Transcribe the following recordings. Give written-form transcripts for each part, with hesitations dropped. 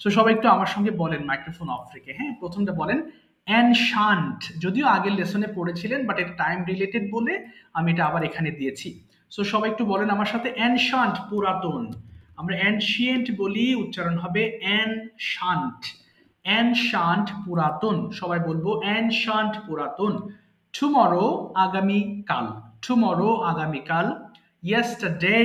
So সবাই একটু আমার সঙ্গে বলেন মাইক্রোফোন অফ রেখে, হ্যাঁ। প্রথমটা বলেন অ্যানশান্ট, যদিও আগের লেসনে পড়েছিলেন বাট এটা টাইম রিলেটেড বলে আমি এটা আবার এখানে দিয়েছি। সো সবাই একটু বলেন আমার সাথে, অ্যানশান্ট পুরাতন। আমরা অ্যানশিয়েন্ট বলি, উচ্চারণ হবে অ্যানশান্ট। অ্যানশান্ট পুরাতন, সবাই বলবো অ্যানশান্ট পুরাতন। টুমরো আগামীকাল, টুমরো আগামীকাল। ইয়েস্টারডে,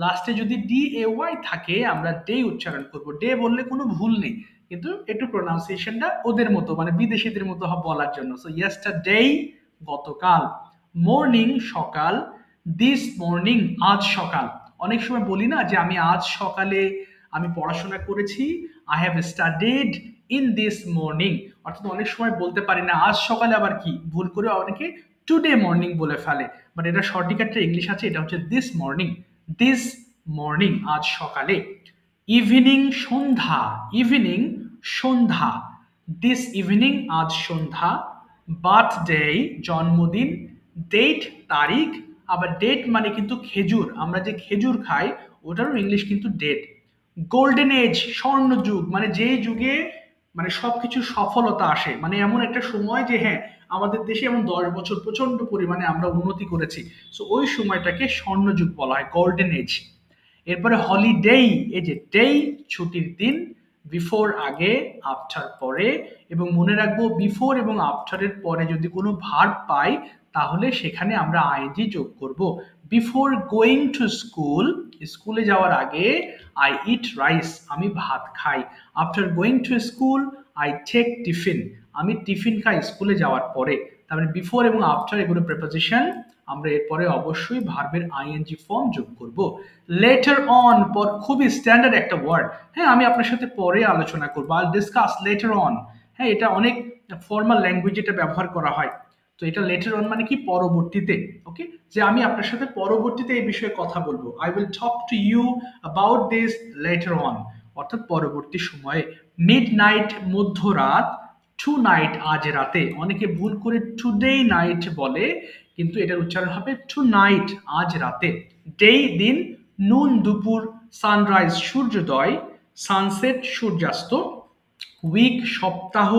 লাস্টে যদি ডি এ ওয়াই থাকে আমরা ডে উচ্চারণ করব। ডে বললে কোনো ভুল নেই, কিন্তু একটু প্রোনাউন্সিয়েশনটা ওদের মতো মানে বিদেশিদের মতো বলার জন্য। সো ইয়েস্টারডে গতকাল। মর্নিং সকাল, দিস মর্নিং আজ সকাল। অনেক সময় বলি না যে আমি আজ সকালে আমি পড়াশোনা করেছি, I have studied in this morning. অর্থাৎ অনেক সময় বলতে পারি না আজ সকালে, আবার কি ভুল করে অনেকে টুডে মর্নিং বলে ফেলে, বাট এটা সঠিক একটা ইংলিশ আছে, এটা হচ্ছে দিস মর্নিং। দিস মর্নিং আজ সকালে। ইভিনিং সন্ধ্যা, ইভিনিং সন্ধ্যা। দিস ইভিনিং আজ সন্ধ্যা। বার্থডে জন্মদিন। ডেট তারিখ, আবার ডেট মানে কিন্তু খেজুর, আমরা যে খেজুর খাই ওটারও ইংলিশ কিন্তু ডেট। গোল্ডেন এজ স্বর্ণযুগ, মানে যে যুগে মানে সবকিছু সফলতা আসে, মানে এমন একটা সময় যে হ্যাঁ আমাদের দেশে এমন 10 বছর প্রচন্ড পরিমাণে আমরা উন্নতি করেছি, সো ওই সময়টাকে স্বর্ণযুগ বলা হয়, গোল্ডেন এজ। এরপরে হলিডে, এই যে ডে ছুটির দিন, বিফোর আগে, আফটার পরে। এবং মনে রাখবো বিফোর এবং আফটারের পরে যদি কোনো ভার্ব পাই তাহলে সেখানে আমরা আইএনজি যোগ করব। বিফোর গোয়িং টু স্কুল, স্কুলে যাওয়ার আগে, আই ইট রাইস, আমি ভাত খাই। After going to school, I take tiffin, আমি টিফিন খাই স্কুলে যাওয়ার পরে। তারপরে বিফোর এবং আফটার এগুলো প্রিপোজিশন, আমরা এরপরে অবশ্যই ভার্বের আইএনজি ফর্ম যোগ করব। লেটার অন, খুবই স্ট্যান্ডার্ড একটা ওয়ার্ড, হ্যাঁ আমি আপনার সাথে পরে আলোচনা করবো, আই ডিসকাস লেটার অন। হ্যাঁ এটা অনেক ফর্মাল ল্যাঙ্গুয়েজ এটা ব্যবহার করা হয়। তো এটা লেটার অন মানে কি পরবর্তীতে, ওকে, যে আমি আপনার সাথে পরবর্তীতে এই বিষয়ে কথা বলবো, I will talk to you about this later on, অর্থাৎ পরবর্তী সময়ে। মিড নাইট মধ্যরাত, টু নাইট আজ রাতে, অনেকে ভুল করে টুডে নাইট বলে, কিন্তু এটার উচ্চারণ হবে টু নাইট আজ রাতে। ডে দিন, নুন দুপুর, সানরাইজ সূর্যোদয়, সানসেট সূর্যাস্ত। উইক সপ্তাহ,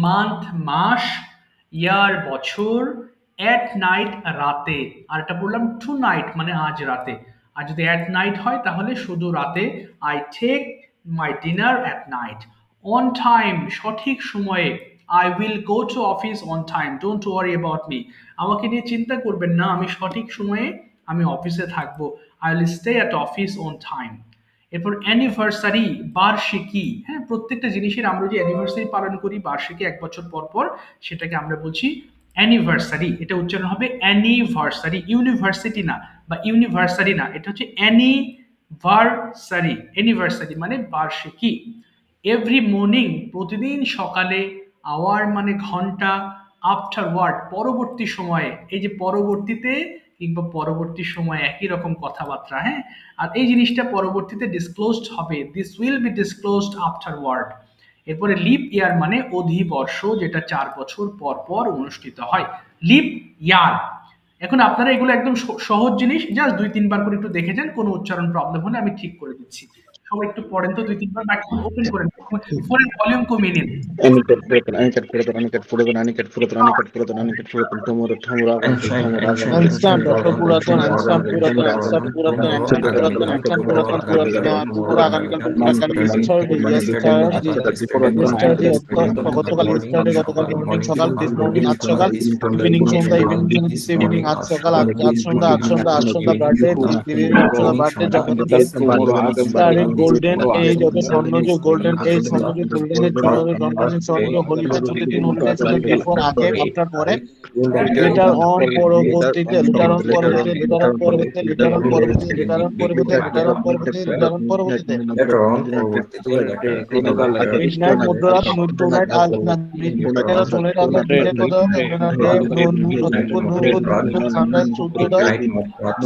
মান্থ মাস, ইয়ার বছর, অ্যাট নাইট রাতে। আর এটা বললাম টু নাইট মানে আজ রাতে, আর যদি অ্যাট নাইট হয় তাহলে শুধু রাতে। I take my dinner at night. On time সঠিক সময়ে, I will go to office on time, don't worry about me, আমাকে নিয়ে চিন্তা করবেন না, আমি সঠিক সময়ে আমি অফিসে থাকবো, I will stay at office on time. এরপর অ্যানিভার্সারি বার্ষিকী, হ্যাঁ প্রত্যেকটা জিনিসের আমরা যে অ্যানিভার্সারি পালন করি বার্ষিকী 1 বছর পর পর, সেটাকে আমরা বলছি অ্যানিভার্সারি। এটা উচ্চারণ হবে অ্যানিভার্সারি, ইউনিভার্সিটি না বা ইউনিভার্সারি না, এটা হচ্ছে অ্যানিভার্সারি। অ্যানিভার্সারি মানে বার্ষিকী। এভরি মর্নিং প্রতিদিন সকালে, আওয়ার মানে ঘন্টা, আফটারওয়ার্ড পরবর্তী সময়ে, এই যে পরবর্তীতে কিংবা পরবর্তী সময় একই রকম কথাবার্তা, হ্যাঁ। আর এই জিনিসটা পরবর্তীতে ডিসক্লোজড হবে, this will be disclosed afterward. এরপরে লিপ ইয়ার মানে অধিবর্ষ, যেটা 4 বছর পর পর অনুষ্ঠিত হয়, লিপ ইয়ার। এখন আপনারা এগুলো একদম সহজ জিনিস, জাস্ট 2-3 বার করে একটু দেখে যান, কোনো উচ্চারণ প্রবলেম হলে আমি ঠিক করে দিচ্ছি। সবাই একটু পড়েন তো 2-3 বার, ম্যাক্সিমাম ওপেন করেন, ফোনের ভলিউম কমিয়ে নিন। Aniket Puraton, Aniket Puraton, Aniket Puraton, Aniket Puraton, Aniket Puraton, Aniket Puraton, Tomorrow, Tomorrow, Instant Puraton, Instant Puraton, Instant Puraton, Instant Puraton, Instant Puraton, Puraton, Pura আগামীকাল, yesterday, yesterday, গতকাল yesterday, গতকাল evening সকাল, this morning আজ সকাল, evening সন্ধ্যা, evening this evening আজ সকাল, আজ সন্ধ্যা, আজ সন্ধ্যা, আজ সন্ধ্যা, বার্থডে, this evening সন্ধ্যা, বার্থডে, জন্মদিন, স্টারিং গোল্ডেন এজ, অত স্বর্ণযুগ, গোল্ডেন এজ, স্বর্ণযুগ, গোল্ডেন এজ, জন্মদিন, স্বর্ণযুগ, হলিডে, ছুটির দিন, হলিডে, ছুটির বিফোর আগে, আফটার পরে, লেটার অন পরবর্তীতে, লেটার অন পরবর্তীতে, লেটার অন পরবর্তীতে, লেটার অন পরবর্তীতে, লেটার অন পরবর্তীতে, লেটার অন পরবর্তীতে, লেটার অন পরবর্তীতে, মিডনাইট মধ্যরাত, টু নাইট আজ মিডনাইট, টু নাইট আজ সানরাইজ সূর্যোদয়,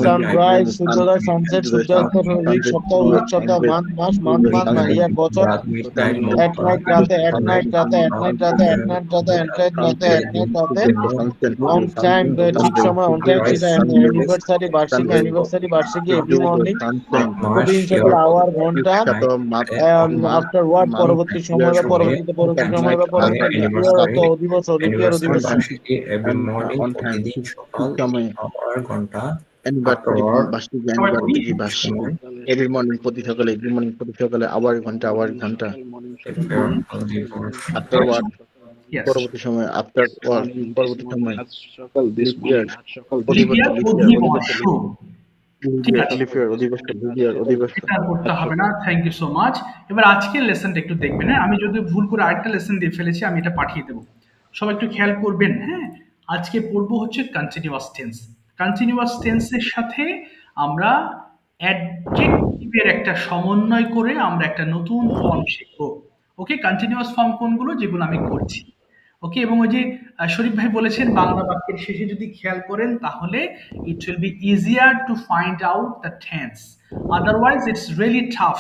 সানরাইজ সূর্যোদয়, সানসেট সূর্যাস্ত, উইক সপ্তাহ, উইক সপ্তাহ, মান্থ মাস, মান্থ মাস ইয়ার বছর, at night রাতে on time ঠিক সময় on time ঠিক anniversary বার্ষিকী every morning প্রতিদিন hour ঘন্টা afterward পরবর্তী সময় বা পরবর্তীতে অধিবেশন every morning প্রতিদিন সকাল hour ঘন্টা every morning প্রতি সকালে আওয়ার ঘন্টা afterward পরবর্তী সময় afterward পরবর্তী সময় থ্যাংক ইউ সো মাচ। এবার আজকের লেসনটা একটু দেখবেন। হ্যাঁ, আমি যদি ভুল করে আরেকটা লেসন দিয়ে ফেলেছি আমি এটা পাঠিয়ে দেবো, সবাই একটু খেয়াল করবেন। হ্যাঁ, আজকে পড়বো হচ্ছে কন্টিনিউয়াস টেন্স। কন্টিনিউয়াস টেন্সের সাথে আমরা অ্যাডজেক্টিভের একটা সমন্বয় করে আমরা একটা নতুন ফর্ম শিখবো। ওকে, কন্টিনিউয়াস ফর্ম কোনগুলো, যেগুলো আমি করছি। ওকে, এবং ওই যে শরীফ ভাই বলেছেন বাংলা বাক্যের শেষে যদি খেয়াল করেন তাহলে it will be easier to find out the tense, otherwise it's really tough.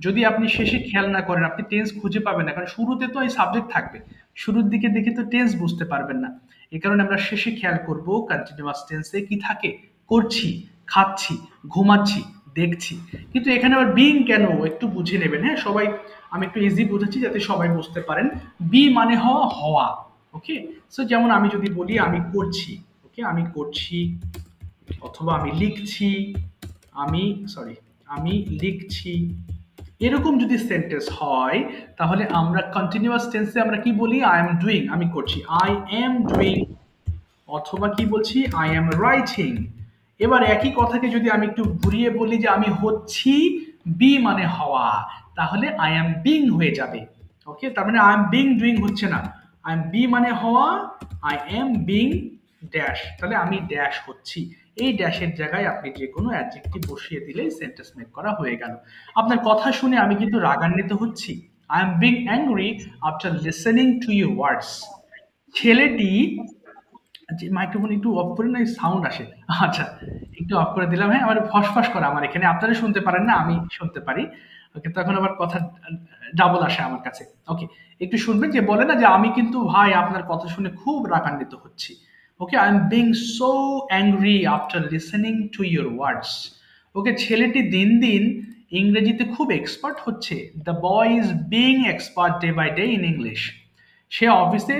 যদি আপনি শেষে খেয়াল না করেন আপনি টেন্স খুঁজে পাবেন না, কারণ শুরুতে তো এই সাবজেক্ট থাকবে, শুরুর দিকে দেখে তো টেন্স বুঝতে পারবেন না। এই কারণে আমরা শেষে খেয়াল করব কন্টিনিউয়াস টেন্সে কি থাকে, করছি, খাচ্ছি, ঘুমাচ্ছি, দেখছি। কিন্তু এখানে আবার বিং কেন একটু বুঝে নেবেন। হ্যাঁ, সবাই আমি একটু ইজি বুঝাচ্ছি যাতে সবাই বুঝতে পারেন। বি মানে হওয়া। ওকে, সো যেমন আমি যদি বলি আমি করছি, ওকে, আমি করছি, অথবা আমি লিখছি, আমি লিখছি, এরকম যদি সেন্টেন্স হয় তাহলে আমরা কন্টিনিউয়াস টেন্সে আমরা কি বলি, আই এম ডুইং, আমি করছি, আই এম ডুইং, অথবা কি বলছি, আই এম রাইটিং। এবার একই কথাকে যদি আমি একটু ঘুরিয়ে বলি যে আমি হচ্ছি, বি মানে হওয়া, তাহলে আই এম বিং হয়ে যাবে। ওকে, তার মানে আই এম বিং ডুইং হচ্ছে না, আই এম বি মানে হওয়া, আই এম বিং ড্যাশ, তাহলে আমি ড্যাশ হচ্ছি। এই ড্যাশের জায়গায় আপনি যে কোনো অ্যাডজেক্টিভ বসিয়ে দিলেই সেন্টেন্স মেক করা হয়ে গেল। আপনার কথা শুনে আমি কিন্তু রাগান্বিত হচ্ছি, I am being angry after listening to your ওয়ার্ডস। ছেলেটি, মাইক্রোফোন একটু অফ করে না, সাউন্ড আসে। আচ্ছা, একটু অফ করে দিলাম। হ্যাঁ, আমার ফসফস করা আমার এখানে, আপনারা শুনতে পারেন না, আমি শুনতে পারি। ওকে, তখন আবার কথা ডাবল আসে আমার কাছে। ওকে, একটু শুনবেন যে বলে না যে আমি কিন্তু ভাই আপনার কথা শুনে খুব রাগান্বিত হচ্ছি। Okay, I am being so angry after listening to your words. Okay, ছেলেটি দিন দিন ইংরেজিতে খুব এক্সপার্ট হচ্ছে। The boy is being expert day by day in English. সে অফিসে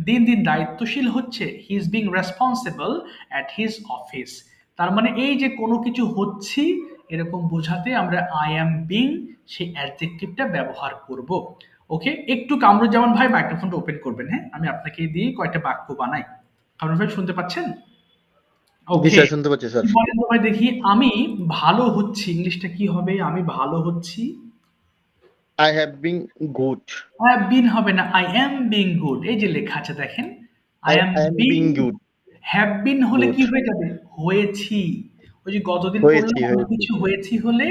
দিন দিন দায়িত্বশীল হচ্ছে, he is being responsible at his office. তার মানে এই যে কোনো কিছু হচ্ছি এরকম বোঝাতে আমরা আই অ্যাম বিং সেই অ্যাডজেক্টিভটা ব্যবহার করব। ওকে, একটু কামরুজ্জামান ভাই মাইক্রোফোনটা ওপেন করবেন। হ্যাঁ, আমি আপনাকে দিয়ে কয়েকটা বাক্য বানাই। কামরুজ্জামান ভাই শুনতে পাচ্ছেন? ওকে, শুনতে পাচ্ছি স্যার। বলেন তো ভাই দেখি, আমি ভালো হচ্ছি ইংলিশটা কি হবে? আমি ভালো হচ্ছি, I have been good. I have been হবে না, I am being good। এই যে লেখা আছে দেখেন, I am being good। have been হলে কি হয়ে যাবে, হয়েছি। ওই যে গতদিন বললাম কিছু হয়েছি হলে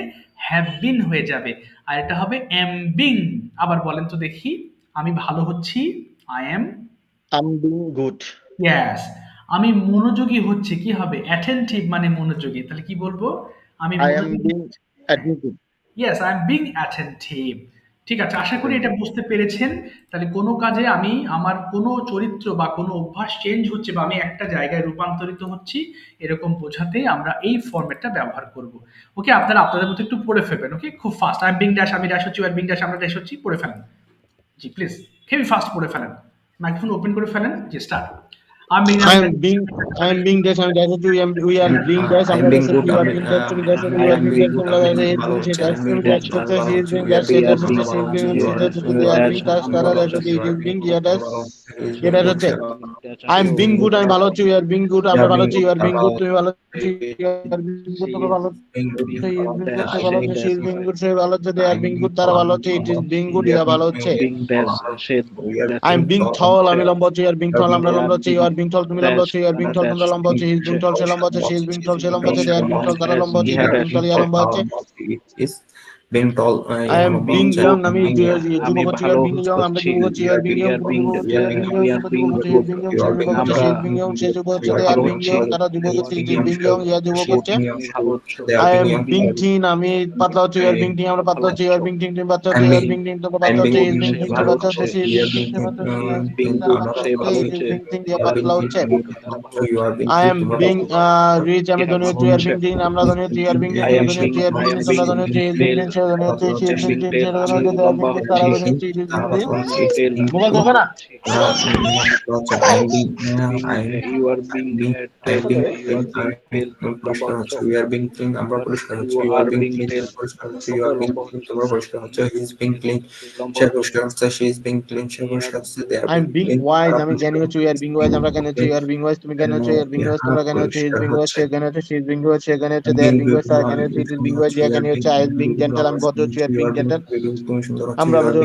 have been হয়ে যাবে, আর এটা হবে am being। আবার বলেন তো দেখি, আমি ভালো হচ্ছি, I am being good। yes। আমি মনোযোগী হচ্ছে, কি হবে, attentive মানে মনোযোগী, তাহলে কি বলবো, আমি I am being attentive। yes, I am being attentive। ঠিক আছে, আশা করি এটা বুঝতে পেরেছেন। তাহলে কোনো কাজে আমি আমার কোনো চরিত্র বা কোনো অভ্যাস চেঞ্জ হচ্ছে বা আমি একটা জায়গায় রূপান্তরিত হচ্ছি, এরকম বোঝাতে আমরা এই ফরম্যাটটা ব্যবহার করব। ওকে, আপনারা আপনাদের মতো একটু পড়ে ফেলবেন। ওকে, খুব fast, I am being dash, আমি ড্যাশ হচ্ছি, আর বিং ড্যাশ, আমরা ড্যাশ হচ্ছি, পড়ে ফেলেন। জি প্লিজ, হেভি ফাস্ট পড়ে ফেলেন, মাইক্রোফোন ওপেন করে ফেলেন। জি, start. I am being dash, we are being dash, I'm being good, you are being dash, we are being I'm being good, I'm ভালো হচ্ছি, you are being good, আমরা ভালো হচ্ছি, you are being good, তুমি ভালো হচ্ছি, you are being good, তোমরা ভালো হচ্ছি, she is being good, সে ভালো হচ্ছে, they are being good, তারা ভালো হচ্ছে, it is being good, এরা ভালো হচ্ছে। I'm being tall, আমি লম্বা হচ্ছি, you are being tall, আমরা লম্বা হচ্ছি, you are being tall, তুমি লম্বা হচ্ছি, you are being tall, তোমরা লম্বা হচ্ছে, he is being tall, সে লম্বা হচ্ছে, she is being tall, সে লম্বা হচ্ছে, they are being tall, তারা লম্বা হচ্ছে, he is being tall, ইয়া লম্বা হচ্ছে। being tall I am being young. আমি যুবক আমি হচ্ছে ভালো being young. আমরা হচ্ছি, যুবক হচ্ছে we are being young. being যুবক হচ্ছে being young. আমরা যুবক হচ্ছে being young. সে যুবক হচ্ছে she is being young. সে যুবক হচ্ছে they are being young. তারা যুবক হচ্ছে it is being young. ইয়া যুবক হচ্ছে I am being teen. আমি পাতলা হচ্ছে you are being teen. আমরা পাতলা হচ্ছে you are being teen. তুমি বাচ্চা হচ্ছে you are being teen. তোমরা বাচ্চা হচ্ছে he is being teen. সে বাচ্চা হচ্ছে she is being teen. সে বাচ্চা হচ্ছে you are being teen. তারা বাচ্চা হচ্ছে it is being teen. ইয়া পাতলা হচ্ছে I am being rich. আমি ধনী হচ্ছে you are being teen. আমরা ধনী হচ্ছে you are being teen. ধনী হচ্ছে you are being teen. তোমরা ধনী হচ্ছে he is being teen. সে ধনী হচ্ছে she is being teen. সে ধনী হচ্ছে they are being teen. তারা ধনী হচ্ছে it is being teen. Mobile ধরবে না you are being we are being clean আমরা পরিষ্কার হচ্ছে you are being clean পরিষ্কার হচ্ছে you are being clean তোমরা পরিষ্কার হচ্ছে he is being clean সে পরিষ্কার হচ্ছে she is being clean সে পরিষ্কার হচ্ছে they are I am being being wise. আমি জ্ঞানী হচ্ছে you are being wise. আমরা জ্ঞানী হচ্ছে you are being wise. তুমি জ্ঞানী হচ্ছে you are being wise. তোমরা জ্ঞানী হচ্ছে he is being wise. সে জ্ঞানী হচ্ছে she is being wise. সে জ্ঞানী হচ্ছে they are being wise. তারা জ্ঞানী হচ্ছে it is being wise. ইয়া জ্ঞানী হচ্ছে I am being gentle. আমি ভদ্র হচ্ছে you are being gentle. আমরা ভদ্র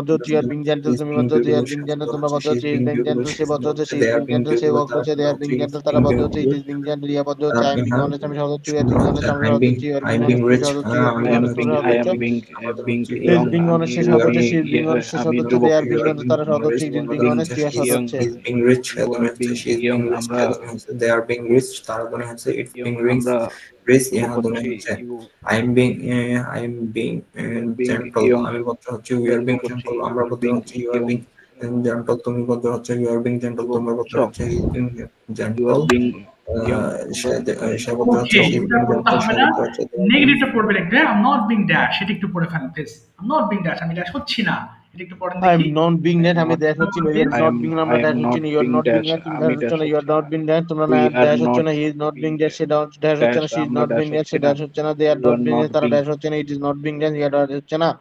হচ্ছে you are being gentle. তুমি ভদ্র হচ্ছে you are being gentle. তোমরা ভদ্র হচ্ছে he is being gentle. সে ভদ্র হচ্ছে she is being gentle. সে ভদ্র হচ্ছে they are being gentle. তারা ভদ্র হচ্ছে it is being gentle. ইয়া ভদ্র হচ্ছে I am being honest. আমি সহজ হচ্ছে you are being honest. আমরা সহজ হচ্ছে you are being honest. সহজ হচ্ছে you are being honest. তোমরা I হচ্ছে am being he is being honest. সে সহজ হচ্ছে she is being honest. সে সহজ হচ্ছে they are being honest. তারা সহজ হচ্ছে it is being honest. ইয়া সহজ হচ্ছে he is being rich she is being rich they are being rich তারা ধনী হচ্ছে it's being rich ইহা ধনী হচ্ছে I am being gentle আমি ভদ্র হচ্ছে we are being gentle আমরা ভদ্র হচ্ছে you are being gentle তুমি ভদ্র হচ্ছে you are being gentle তোমরা ভদ্র হচ্ছে he is being gentle নেগেটিভটা পড়বেন একটা I'm not being dash এটা একটু পড়ে ফেলেন please I'm not being dash আমি dash হচ্ছি না এটা একটু পড়েন I am দেখি not being that. আমি dash হচ্ছি না you are not being আমরা dash হচ্ছি না you are not being that. তুমি dash হচ্ছ না you are not being that. তোমরা না dash হচ্ছ না he is not being that. Say dash হচ্ছে না she is not being that. Say dash হচ্ছে না they are not being that. তারা dash হচ্ছে না it is not being that. Yeah dash হচ্ছে না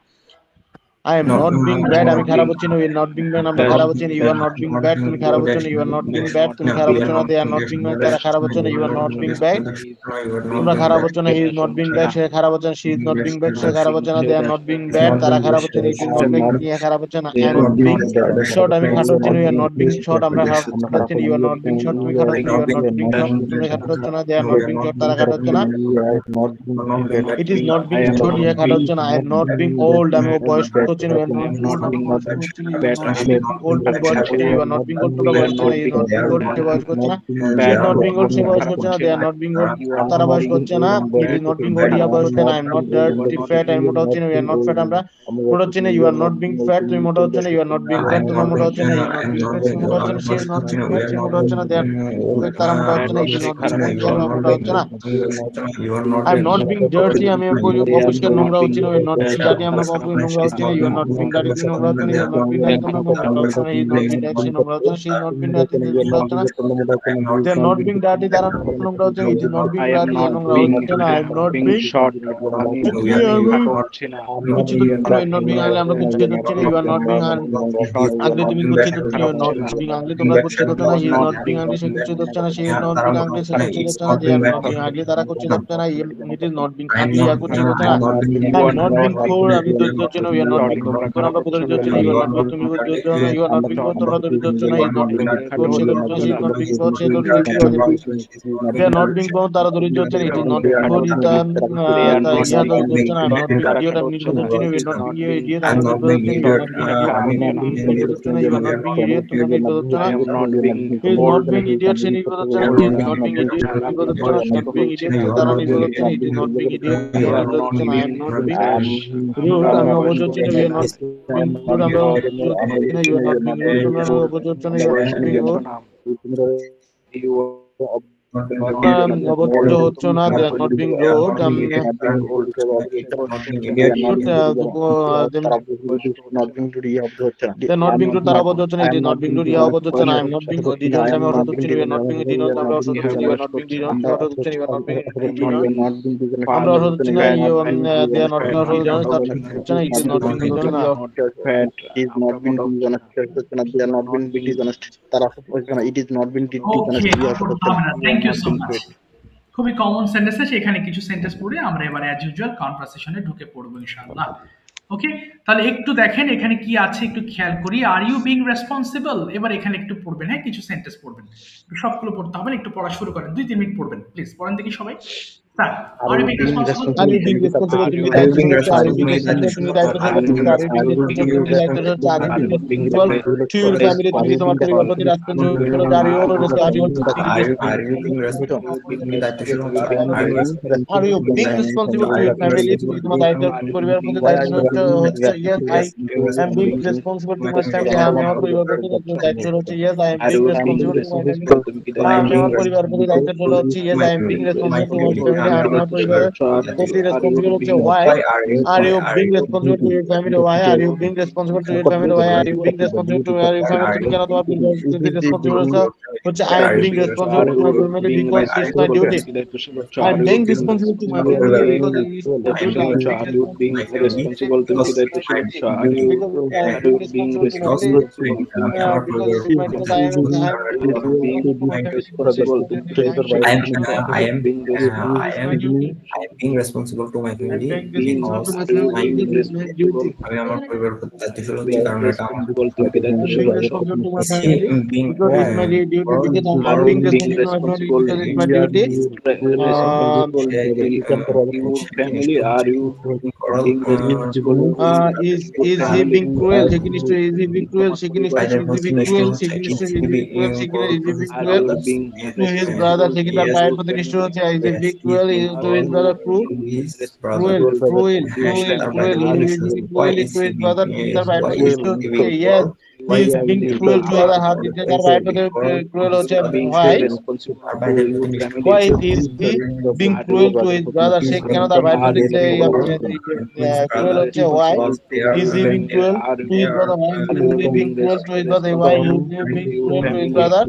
I am not being bad. আমি খারাপ হচ্ছি না you are not being bad. আমরা খারাপ হচ্ছি না you are not being bad. তুমি খারাপ হচ্ছ না you are not being bad. তুমি খারাপ হচ্ছ না they are not being bad. তারা খারাপ হচ্ছে না you are not being bad. তোমরা খারাপ হচ্ছ না he is not being bad. সে খারাপ হচ্ছে না she is not being bad. সে খারাপ হচ্ছে না they are not being bad. তারা খারাপ হচ্ছে না it is not being ইয়া খারাপ হচ্ছে না I am not being short. আমি খাটো হচ্ছি না you are not being short. আমরা খারাপ হচ্ছি না you are not being short. তুমি খাটো হচ্ছ না you are not being short. তুমি খাটো হচ্ছ না they are not being short. তারা খাটো হচ্ছে না it is not being short. ইয়া খাটো হচ্ছে না I am not being old. আমি বয়স্ক হচ্ছি না you are not being old. বয়স করছে you are not being old. তোমরা বয়স করছে না you are not being old. সে বয়স করছে না she is not being old. সে বয়স করছে না they are not being old. তারা বয়স করছে না it is not being old. ইয়া বয়স করছে না I am not dirty fat. আমি মোটা হচ্ছি না you are not fat. আমরা মোটা হচ্ছি না you are not being fat. তুমি মোটা হচ্ছে না you are not being fat. তোমরা মোটা হচ্ছে না you are not being fat. সে মোটা হচ্ছে না she is not being fat. সে মোটা হচ্ছে না they are তারা মোটা হচ্ছে না it is not being fat. তারা মোটা হচ্ছে না I am not being dirty. আমি অপরিষ্কার নোংরা হচ্ছি না you are not being dirty. আমরা নোংরা হচ্ছি না you are not being dirty. নোংরা হচ্ছে না you are not being dirty. তোমরা নোংরা হচ্ছে না he is not being dirty. নোংরা হচ্ছে না she is not being dirty. নোংরা হচ্ছে না they are not being dirty. তারা নোংরা হচ্ছে it is not being dirty. নোংরা হচ্ছে না I am not being short আমি হচ্ছি না কুচিত হচ্ছি না not being আমরা কুচিত হচ্ছি না you are not being আগলে তুমি কুচিত হচ্ছি you are not being আগলে তোমরা কুচিত হচ্ছ না he is not being আগলে সে কুচিত হচ্ছে না she is not being আগলে সে কুচিত হচ্ছে না they are not being আগলে তারা কুচিত হচ্ছে না it is not being আগলে ইয়া কুচিত হচ্ছে না I am not being poor. আমি দরিদ্র হচ্ছি না you are not being poor. আমরা দরিদ্র হচ্ছি না you are not being তুমি দরিদ্র না you are not being poor. তোমরা দরিদ্র হচ্ছ না he is not being poor. সে দরিদ্র she is not being poor. সে দরিদ্র they are not being poor. তারা দরিদ্র হচ্ছে না it is not being poor. ইয়া দরিদ্র হচ্ছে না I am not being idiot. আমি নির্বোধ হচ্ছি না you are not being idiot. আমি নির্বোধ হচ্ছি না you are not being idiot. তোমরা নির্বোধ হচ্ছ না he is not being idiot. সে নির্বোধ হচ্ছে না he is not being idiot. নির্বোধ হচ্ছে না not being idiot. তারা নির্বোধ হচ্ছে না it is not being idiot. নির্বোধ হচ্ছে না I am not being rude. আমি অবুঝ হচ্ছি না we are not being rude. আমরা অবুঝ হচ্ছি না you are not being rude. তোমরা অবুঝ হচ্ছ না you are not being rude. অবুঝ হচ্ছ না they are not being rude. they are not being rude. তারা অবুঝ হচ্ছে না it is not being rude. ইয়া অবুঝ হচ্ছে না I am not being rude. দিনজ আমি অসুস্থ হচ্ছি we are not being দিনজ আমরা অসুস্থ হচ্ছি we are not being দিনজ আমরা অসুস্থ হচ্ছি we are not being আমরা অসুস্থ হচ্ছি না they are not being অসুস্থ হচ্ছে না it is not being দিনজ না fat is not been dishonest they are not been dishonest তারা হচ্ছে না it is not been dishonest thank you so much খুবই কমন সেন্টেন্স আছে এখানে কিছু সেন্টেন্স পড়ে আমরা এবারে অ্যাজ ইউজুয়াল কনভারসেশনে ঢুকে পড়বো ইনশাআল্লাহ ওকে তাহলে একটু দেখেন এখানে কি আছে একটু খেয়াল করি আর ইউ বিং রেসপন্সিবল এবার এখানে একটু পড়বেন হ্যাঁ কিছু সেন্টেন্স পড়বেন সবগুলো পড়তে হবে একটু পড়া শুরু করেন 2-3 মিনিট পড়বেন প্লিজ পড়েন দেখি সবাই sir are you being responsible Are you being responsible? তুমি Are you দায়িত্ব being হচ্ছে are you being responsible? responsible? তুমি দায়িত্ব Are you being হচ্ছে are you being responsible? তুমি দায়িত্ব হচ্ছে are you being responsible to your family? তুমি কি তোমার পরিবার প্রতি responsible? are you always are you being Are you being responsible? তুমি দায়িত্বশীল হচ্ছে are you being responsible to your family? তুমি কি তোমার দায়িত্ব পরিবারের প্রতি দায়িত্বশীল হচ্ছে yes I am being responsible to my family. আমি আমার পরিবারের প্রতি দায়িত্বশীল হচ্ছে yes I am being responsible to my family. আমি আমার পরিবারের প্রতি দায়িত্বশীল হচ্ছে yes I am being responsible to my family. আমি আমার পরিবারের প্রতি রেসপন্সিবল হচ্ছে why are you being responsible to your family? Why are you being responsible to your family? Why are you being responsible to your family? তুমি কেন তোমার পরিবারের প্রতি রেসপন্সিবল হচ্ছে I am being responsible to my family because it's my duty. I am being responsible to my family because it's my duty. Are you being responsible to the are you being responsible to I am being responsible to my family because আমি আমার পরিবারের প্রতি দায়িত্বশীল হচ্ছি কারণ এটা আমার being family are you is he being cruel? Is he being cruel? Is he being cruel? Is he being cruel to his brother? Is he being cruel to his brother? Cruel to his brother? Yes. He is being cruel to other half. Cruel why he is being cruel to his brother? She cannot avoid cruel why is he being cruel to his brother? Why is he being cruel to his brother? Why you being cruel to his brother?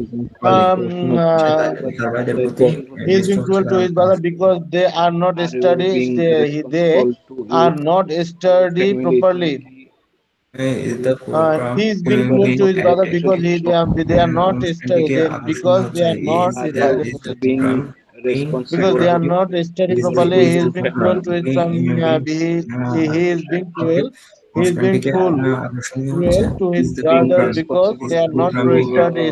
He is being cruel to his brother because they are not study. They are not study properly. He is being cruel to his brother because they are not studying because they are not because they are not studying properly. He is being cruel to his he is being cruel. He is being cruel to his brother because they are not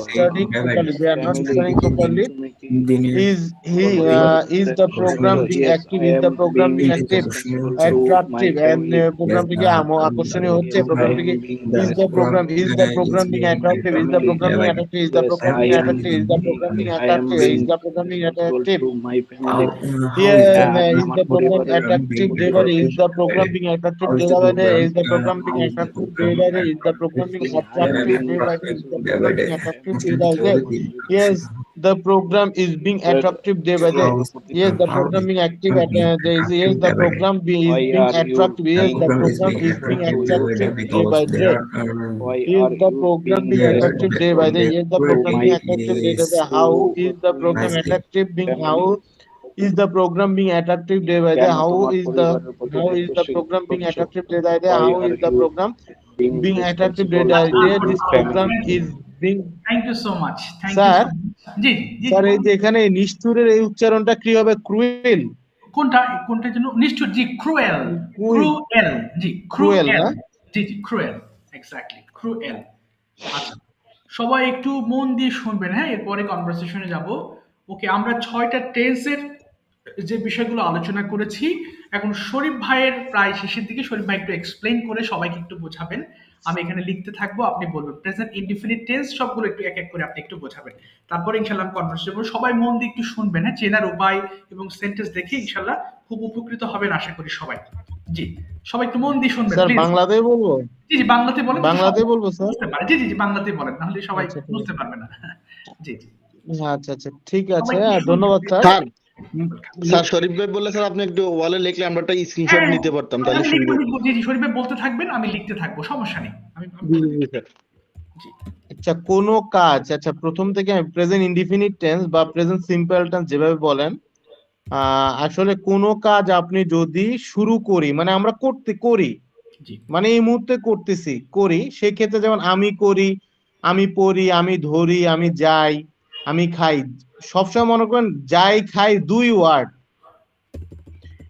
studying properly. They are not studying properly. Is the program being active? Is the program being active, attractive, and program থেকে আকর্ষণীয় হচ্ছে? Program থেকে is the program being attractive? Is the program being attractive? Is the program being attractive? Is the program being attractive? Is the program being attractive? Is the program attractive? Is the program being attractive? Is the program being attractive? Is the program being attractive? Yes, the program is being attractive day by day. Yes, the program being active at yes, the program is being attractive. Yes, the program is being attractive day by day. Is the program being attractive day by day? Yes, the program being attractive day by day. How is the program attractive being? How is the program being attractive day by day? How is the program being attractive day by day? How is the program being attractive day by day? This program is being. Thank you so much. Thank Sir, you. G G sir এই যে এখানে নিষ্ঠুরের এই উচ্চারণটা কি হবে? Cruel কোনটার জন্য? নিষ্ঠুর, জি ক্রুয়েল জি ক্রুয়েল না জি ক্রুয়েল, এক্স্যাক্টলি ক্রুয়েল। আচ্ছা, সবাই একটু মন দিয়ে শুনবেন, হ্যাঁ, এরপরে কনভারসেশনে যাব। ওকে, আমরা 6টা টেন্সের যে বিষয়গুলো আলোচনা করেছি, এখন শরীফ ভাইয়ের প্রায় শেষের দিকে শরীফ ভাই একটু এক্সপ্লেইন করে সবাইকে একটু বোঝাবেন। আমি এখানে লিখতে থাকবো, আপনি বলবেন প্রেজেন্ট ইনডিফিনিট টেন্স সবগুলো একটু এক এক করে আপনি একটু বোঝাবেন। তারপরে ইনশাআল্লাহ কনভারসেশন করব। সবাই মন দিয়ে একটু শুনবেন, হ্যাঁ, চেনার উপায় এবং সেন্টেন্স দেখে ইনশাআল্লাহ খুব উপকৃত হবেন আশা করি সবাই। জি, সবাই একটু মন দিয়ে শুনবেন। স্যার বাংলাতেই বলবো? জি বাংলাতে বলেন। বাংলাতেই বলবো স্যার? জি বাংলাতেই বলেন, নাহলে সবাই বুঝতে পারবে না। জি আচ্ছা ঠিক আছে, ধন্যবাদ স্যার। স্যার শরীফ ভাই বললে স্যার আপনি একটু ওয়ালে লিখলে আমরা একটা স্ক্রিনশট নিতে পারতাম, তাহলে সুবিধা। জি শরীফ ভাই বলতে থাকবেন, আমি লিখতে থাকবো, সমস্যা নেই। আচ্ছা, কোন কাজ, আচ্ছা প্রথম থেকে প্রেজেন্ট ইনডিফিনিট টেন্স বা প্রেজেন্ট সিম্পল টেন্স যেভাবে বলেন, আসলে কোন কাজ আপনি যদি শুরু করি, মানে আমরা করি, মানে এই মুহূর্তে করতেছি, করি, সেক্ষেত্রে যেমন আমি করি, আমি পড়ি, আমি ধরি, আমি যাই, আমি খাই, সবসময় মনে করেন যাই খাই 2 ওয়ার্ড।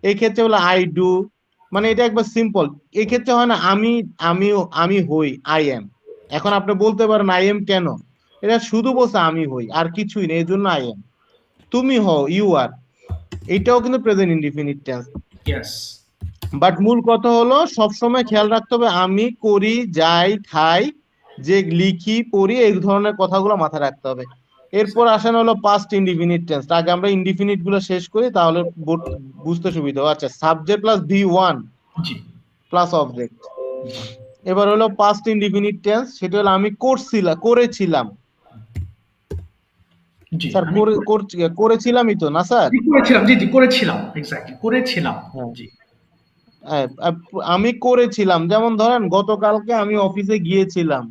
এই ক্ষেত্রে হলো আই ডু, মানে এটা একবার সিম্পল। এই ক্ষেত্রে হয় না আমি হই, আই এম। এখন আপনি বলতে পারেন আই এম কেন? এটা শুধু বলছে আমি হই, আর কিছুই নেই, এই জন্য আই এম। তুমি হও, ইউ আর। এইটাও কিন্তু present indefinite tense. Yes, but মূল কথা হলো সবসময় খেয়াল রাখতে হবে আমি করি, যাই, খাই, যে লিখি, পড়ি, এই ধরনের কথাগুলো মাথায় রাখতে হবে। এরপর আসেন হলো পাস্ট ইনডিফিনিট টেন্স। আগে আমরা ইনডিফিনিট গুলো শেষ করি, তাহলে বুঝতে সুবিধা হবে। আচ্ছা, subject plus V1 G plus object. এবার হলো পাস্ট ইনডিফিনিট টেন্স, সেটা হলো আমি করেছিলাম। জি স্যার আমি করেছিলামই তো না স্যার? করেছিলাম, জি জি করেছিলাম, এক্স্যাক্টলি করেছিলাম। হ্যাঁ, জি আমি করেছিলাম, যেমন ধরেন গতকালকে আমি অফিসে গিয়েছিলাম।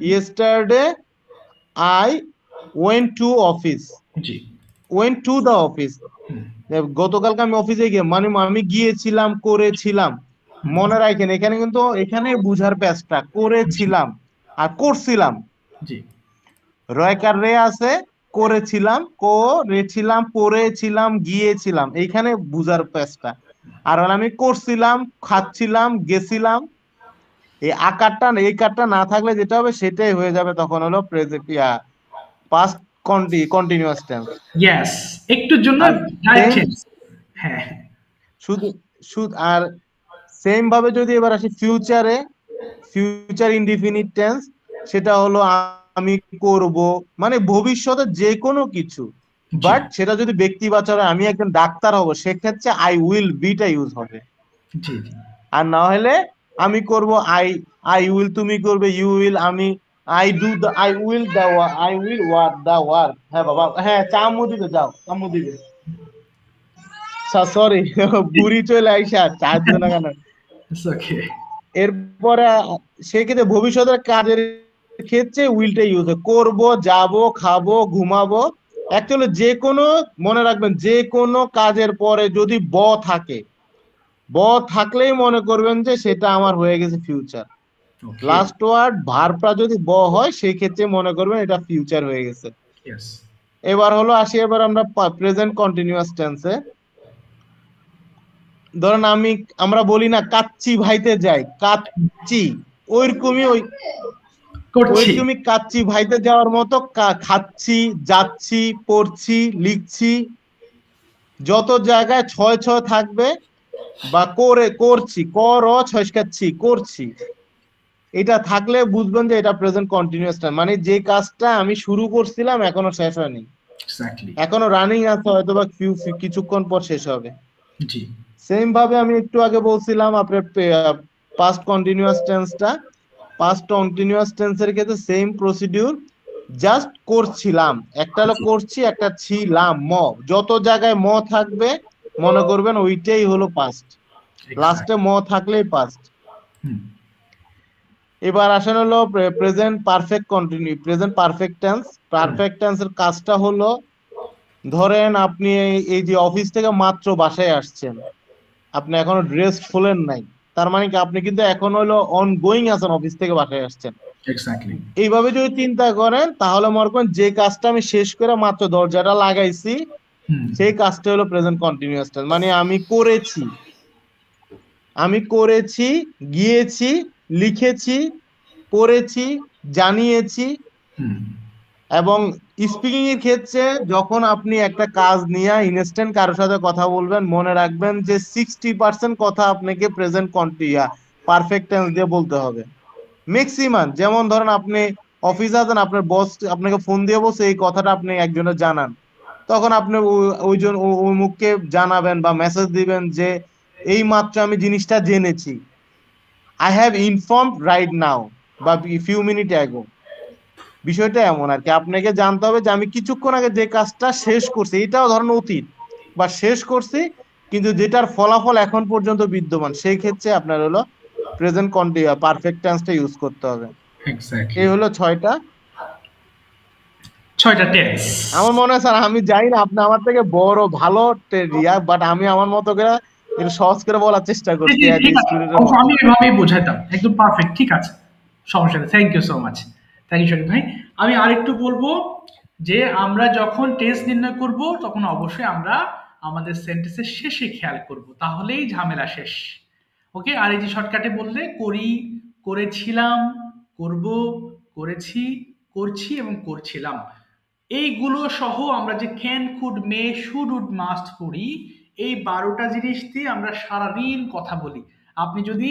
Yesterday I went to office, G went to the office. গতকালকে আমি অফিসে গিয়ে মানে আমি গিয়েছিলাম, করেছিলাম। মনে রাখেন এখানে কিন্তু এখানে বুঝার প্যাচটা করেছিলাম আর করছিলাম। জি রয়কার রে আছে, করেছিলাম, করেছিলাম, পড়েছিলাম, গিয়েছিলাম, এইখানে বুঝার প্যাচটা। আর আমি করছিলাম, খাচ্ছিলাম, গেছিলাম, এই কারটা না থাকলে যেটা হবে সেটাই হয়ে যাবে, তখন হলো present past continuous tense. Yes, একটুর জন্য আর ডাইরেক্ট সেম চেঞ্জ। হ্যাঁ শুধু শুধু আর সেম ভাবে যদি এবার আসি ফিউচারে, ফিউচার ইনডিফিনিট টেন্স, সেটা হলো আমি করব, মানে ভবিষ্যতে যে কোনো কিছু। জি বাট সেটা যদি ব্যক্তিবাচক হয়, আমি একজন ডাক্তার হব, সেক্ষেত্রে আই উইল বিটা ইউজ হবে। জি জি আর না হলে আমি করব আই, আই উইল তুমি করবে ইউ উইল, আমি I do the, I will the, I will work the work. হ্যাঁ বাবা, হ্যাঁ চামু দিবে, যাও চামু দিবে। সরি, বুড়ি চলে আইসা চার জন কেন। It's okay. এরপরে সেক্ষেত্রে ভবিষ্যতের কাজের ক্ষেত্রে উইলটা ইউজ হয়, করবো, যাবো, খাবো, ঘুমাবো। অ্যাকচুয়ালি যে কোনো, মনে রাখবেন যে কোনো কাজের পরে যদি থাকে, থাকলেই মনে করবেন যে সেটা আমার হয়ে গেছে ফিউচার। ওকে লাস্ট ওয়ার্ড ভার্বটা যদি হয় সেই ক্ষেত্রে মনে করবেন এটা ফিউচার হয়ে গেছে। ইয়েস এবার হলো আসি, এবার আমরা প্রেজেন্ট কন্টিনিউয়াস টেন্সে। ধরেন আমরা বলি না কাচ্চি ভাইতে যাই, কাচ্চি, ওইরকমই করছি। ওইরকমই কাচ্চি ভাইতে যাওয়ার মতো খাচ্ছি, যাচ্ছি, পড়ছি, লিখছি, যত জায়গায় ছয় ছয় থাকবে বা করছি, খাচ্ছি, করছি, এটা থাকলে বুঝবেন যে এটা প্রেজেন্ট কন্টিনিউয়াস টাইম, মানে যে কাজটা আমি শুরু করছিলাম এখনো শেষ হয়নি, এক্স্যাক্টলি এখনো রানিং আছে, হয়তো বা কিছুক্ষণ পর শেষ হবে। জি সেম ভাবে আমি একটু আগে বলছিলাম আপনার পাস্ট কন্টিনিউয়াস টেন্সটা, পাস্ট কন্টিনিউয়াস টেন্সের ক্ষেত্রে সেম প্রসিডিউর, জাস্ট করছিলাম, একটা হলো করছি, একটা ছিলাম, যত জায়গায় থাকবে মনে করবেন ওইটাই হলো পাস্ট, লাস্টে থাকলেই পাস্ট। এবার আসেন হলো present perfect present perfect tense. Perfect টেন্সের কাজটা হলো, ধরেন আপনি এই যে অফিস থেকে মাত্র বাসায় আসছেন, আপনি এখনো ড্রেস খোলেন নাই, তার মানে কি আপনি কিন্তু এখন হলো অন গোয়িং আছেন, অফিস থেকে বাসায় আসছেন। এক্স্যাক্টলি এইভাবে যদি চিন্তা করেন তাহলে মনে করেন যে কাজটা আমি শেষ করে মাত্র দরজাটা লাগাইছি, সেই কাজটা হলো প্রেজেন্ট কন্টিনিউয়াস টেন্স। মানে আমি করেছি, গিয়েছি, লিখেছি, পড়েছি, জানিয়েছি। এবং স্পিকিং এর ক্ষেত্রে যখন আপনি একটা কাজ নিয়ে ইনস্ট্যান্ট কারোর সাথে কথা বলবেন, মনে রাখবেন যে 60% কথা আপনাকে প্রেজেন্ট পারফেক্ট টেন্স দিয়ে বলতে হবে ম্যাক্সিমাম। যেমন ধরেন আপনি অফিসে আছেন, আপনার বস আপনাকে ফোন দিয়ে বলছে এই কথাটা আপনি একজনের জানান, তখন আপনি ওইজন ওই মুখকে জানাবেন বা মেসেজ দিবেন যে এই মাত্র আমি জিনিসটা জেনেছি, I have informed right now বা ফিউ মিনিট অ্যাগো। বিষয়টা এমন আর কি, আপনাকে জানতে হবে যে আমি কিছুক্ষণ আগে যে কাজটা শেষ করছি, এটাও ধরেন অতীত বা শেষ করছি, কিন্তু যেটার ফলাফল এখন পর্যন্ত বিদ্যমান, সেই ক্ষেত্রে আপনার হলো প্রেজেন্ট পারফেক্ট টেন্সটা ইউজ করতে হবে। এই হলো ছয়টা টেন্স। আমার মনে হয় স্যার, আমি জানি না আপনি আমার থেকে বড় ভালো বাট আমি আমার মতো করে একটু সহজ করে বলার চেষ্টা করছি। আমি এভাবেই বোঝাইতাম, একদম পারফেক্ট, ঠিক আছে, সমস্যা নেই। Thank you so much, thank you Sharif ভাই। আমি আরেকটু বলবো যে আমরা যখন টেন্স নির্ণয় করব তখন অবশ্যই আমরা আমাদের সেন্টেন্সের শেষে খেয়াল করব, তাহলেই ঝামেলা শেষ। ওকে, আর এই যে শর্টকাটে বললে করি, করেছিলাম, করব, করেছি, করছি এবং করছিলাম, এইগুলো সহ আমরা যে can, could, may, should, would, must পড়ি, এই 12টা জিনিস দিয়ে আমরা সারাদিন কথা বলি। আপনি যদি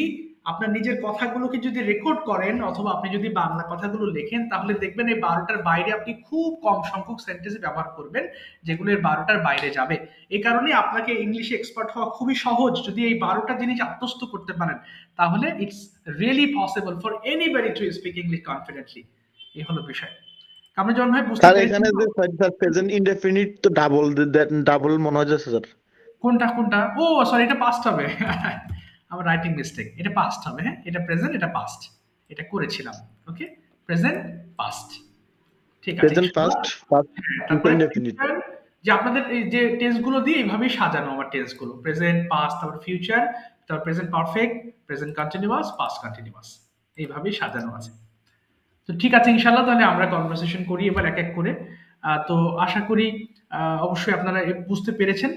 আপনার নিজের কথাগুলোকে যদি রেকর্ড করেন অথবা আপনি যদি বাংলা কথাগুলো লেখেন, তাহলে দেখবেন এই 12টার বাইরে আপনি খুব কম সংখ্যক সেন্টেন্স ব্যবহার করবেন যেগুলো এই 12টার বাইরে যাবে। এই কারণে আপনাকে ইংলিশে এক্সপার্ট হওয়া খুবই সহজ। যদি এই 12টা জিনিস আত্মস্থ করতে পারেন তাহলে it's really possible for anybody to speak English confidently. এই হলো বিষয়। কামরুজ্জামান ভাই বুঝতে স্যার পেরেছেন? এখানে যে স্যার প্রেজেন্ট ইনডেফিনিট তো ডাবল মনে হচ্ছে স্যার। কোনটা কোনটা? ও সরি, এটা পাস্ট হবে। আমার রাইটিং মিস্টেক। এটা পাস্ট হবে। হ্যাঁ, এটা প্রেজেন্ট, এটা পাস্ট। এটা করেছিলাম। ওকে, প্রেজেন্ট পাস্ট। ঠিক আছে। প্রেজেন্ট পাস্ট পাস্ট তারপরে ইনডেফিনিট। যে আপনাদের এই যে টেন্স গুলো দিয়ে এইভাবেই সাজানো আমার টেন্স গুলো, প্রেজেন্ট, পাস্ট, তারপর ফিউচার, তারপর present perfect, present continuous, past continuous, এইভাবেই সাজানো আছে। তো ঠিক আছে, ইনশাল্লাহ তাহলে আমরা কনভারসেশন করি এবার এক এক করে। তো আশা করি অবশ্যই আপনারা বুঝতে পেরেছেন।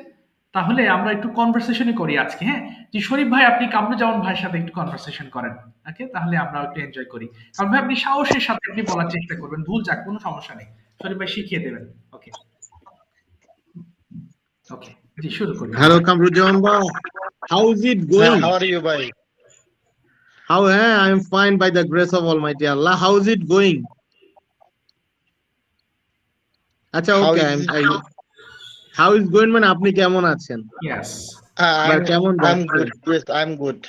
তাহলে আমরা একটু কনভারসেশনই করি আজকে। হ্যাঁ, যে শরীফ ভাই আপনি কামরুজ্জামান ভাইয়ের সাথে একটু কনভারসেশন করেন। ওকে, তাহলে আমরা একটু এনজয় করি। কারণ ভাই আপনি সাহসের সাথে আপনি বলার চেষ্টা করবেন, ভুল যাক কোনো সমস্যা নেই, শরীফ ভাই শিখিয়ে দেবেন। ওকে ওকে, জি শুরু করি। Hello, Kamrujan bhai. How is it going? How are you ভাই? How? I'm fine by the grace of Almighty Allah. How is it going? আচ্ছা, How okay. is How is going মানে আপনি কেমন আছেন? Yes. বা কেমন I'm যাচ্ছে? good. Yes, I'm good.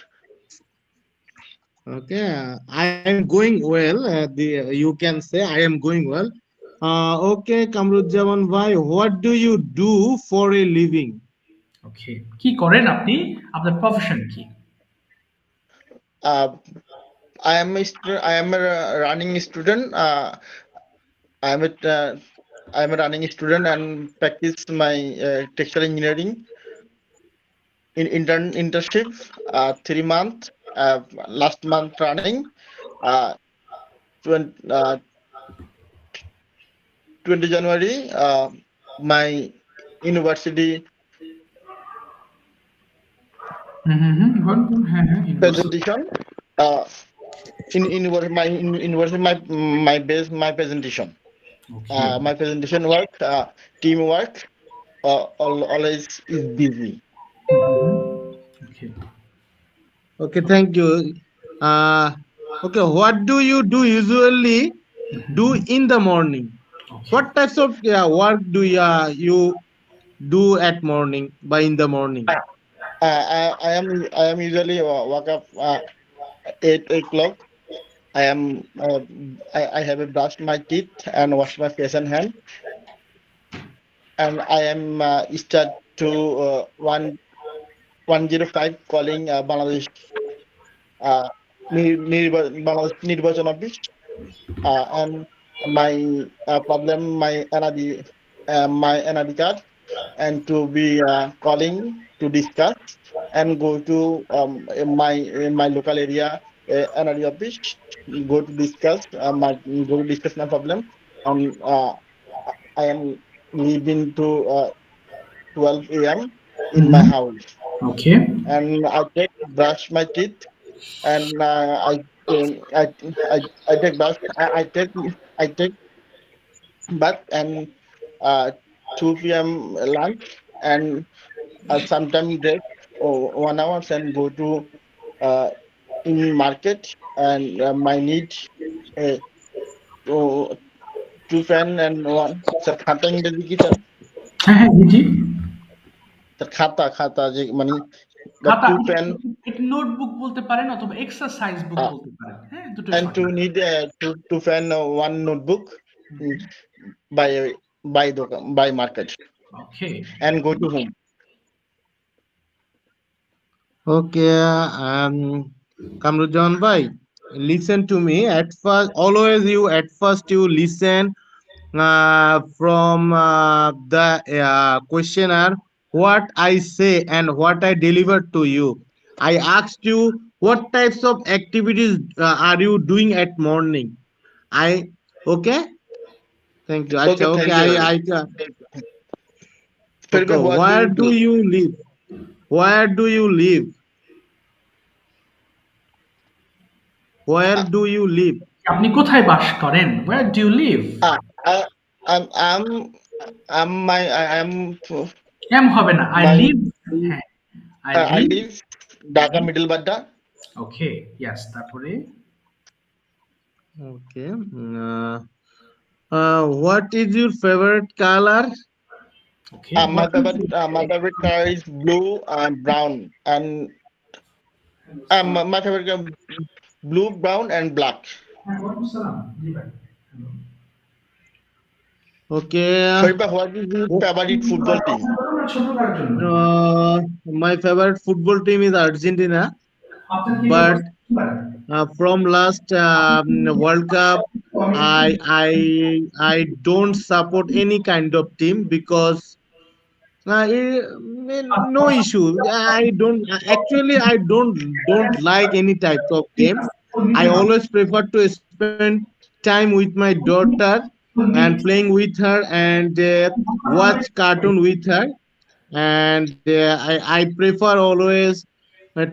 Okay, I am going well. You can say I am going well. Okay, Kamrujan bhai, what do you do for a living? ওকে, কি করেন আপনি? আপনার প্রফেশন কি? I am a running student. I am a running student and practice my textile engineering in internship 3 months. Last month running 20 January. My university presentation. In university my presentation. Okay. My presentation work, teamwork, always is busy. Okay. Okay, thank you. Okay, what do you do usually do in the morning? Okay. What types of work do you do at morning by in the morning? I am usually wake up 8 o'clock. I have brushed my teeth and wash my face and hand, and I am start to 105 calling Bangladesh Bangladesh Nirbachan Office, and my problem my NID card, and to be calling to discuss and go to my local area NID office, go to discuss my problem. I am leaving to 12 a.m. in my house, Okay. and I take brush my teeth, and I take bath. I take bath and 2 p.m. lunch, and sometime break 1 hour and go to in market, and my need two fan and one sir khata ইংরেজি কি sir? হ্যাঁ জি। Sir খাতা যে মানে খাতা, two fan এটা notebook বলতে পারেন অথবা এক্সারসাইজ বুক বলতে পারেন। হ্যাঁ, দুটো and to need two fan one notebook by market, Okay. and go to home. Okay, Kamrujan bhai, listen to me. At first you listen from the questionnaire what I say and what I deliver to you. I asked you what types of activities are you doing at morning. Okay. Thank you. Okay, Okay. thank you. Okay. Where do you live? Where do you live? Where do you live? আপনি কোথায় বাস করেন? Where do you live? I'm am হবে না, I live হ্যাঁ I I live live Dhaka Middle Badda. Okay yes তারপরে Okay. What is your favorite color? Okay My favorite color is blue and brown, and my favorite color blue, brown, and black. Okay. Sorry, but what is your favorite football team? My favorite football team is Argentina, but from last World Cup, I don't support any kind of team because no issue. I don't like any type of games. I always prefer to spend time with my daughter and playing with her and watch cartoon with her. And I prefer always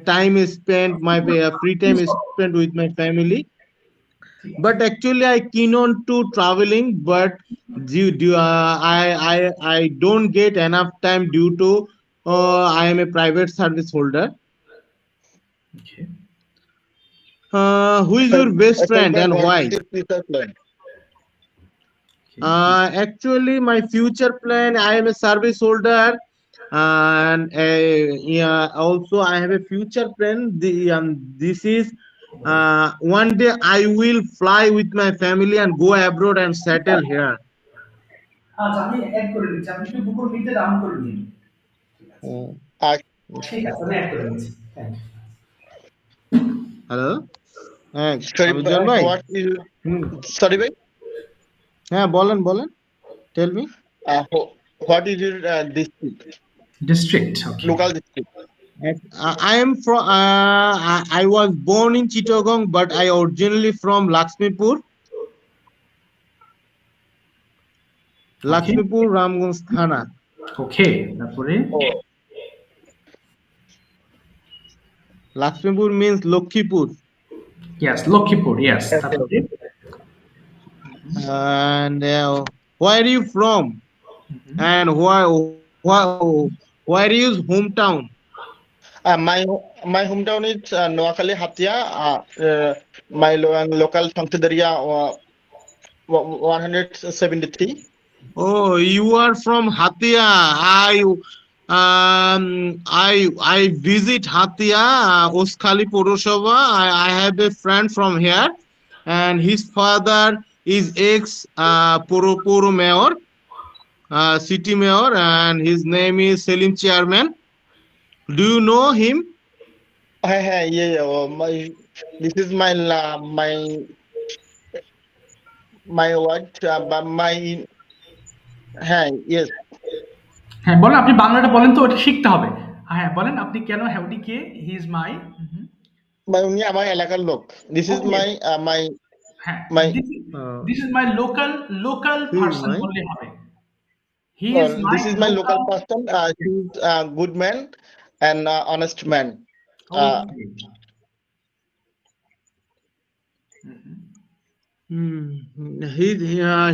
time is spent my free time is spent with my family. But actually I keen on to traveling, but I don't get enough time due to I am a private service holder. Okay. Who is your best Sorry, friend but and what why? is your future plan? Actually my future plan, I am a service holder, and yeah, also I have a future plan. This is one day I will fly with my family and go abroad and settle here. আচ্ছা আমি add করে দিচ্ছি আপনি একটু Google মিটে down করে নিন Uh, ঠিক আছে আমি অ্যাড করে দিচ্ছি থ্যাংক হ্যালো, হ্যাঁ sorry, আমিরজান ভাই। what is হুম, sorry, bhai? হ্যাঁ বলেন বলেন, tell me. What is your district? District okay Local district. I am from I was born in Chittagong, but I originally from Lakshmipur, Ramganj Thana. ওকে তারপরে Oh, Lakshmipur means Lokhipur. Yes Lakshmipur yes তারপরে And where are you from? And where is hometown? my hometown is Noakhali Hatia. My local Sangtidariya 173. Oh, you are from Hatia. I visit Hatia, Oskhali Poroshova. I have a friend from here, and his father is ex Poro mayor, city mayor, and his name is Selim Chairman. Do you know him? Yeah. This is my what? My yes. হ্যাঁ বলেন আপনি বাংলাটা বলেন তো ওটা শিখতে হবে হ্যাঁ বলেন আপনি কেন হ্যাউডি কে হি ইজ মাই My উনি আমার এলাকার লোক. This is Okay. my হ্যাঁ my this is my local Who is person my? বললে হবে he is my this is my local person. He's a good man and honest man.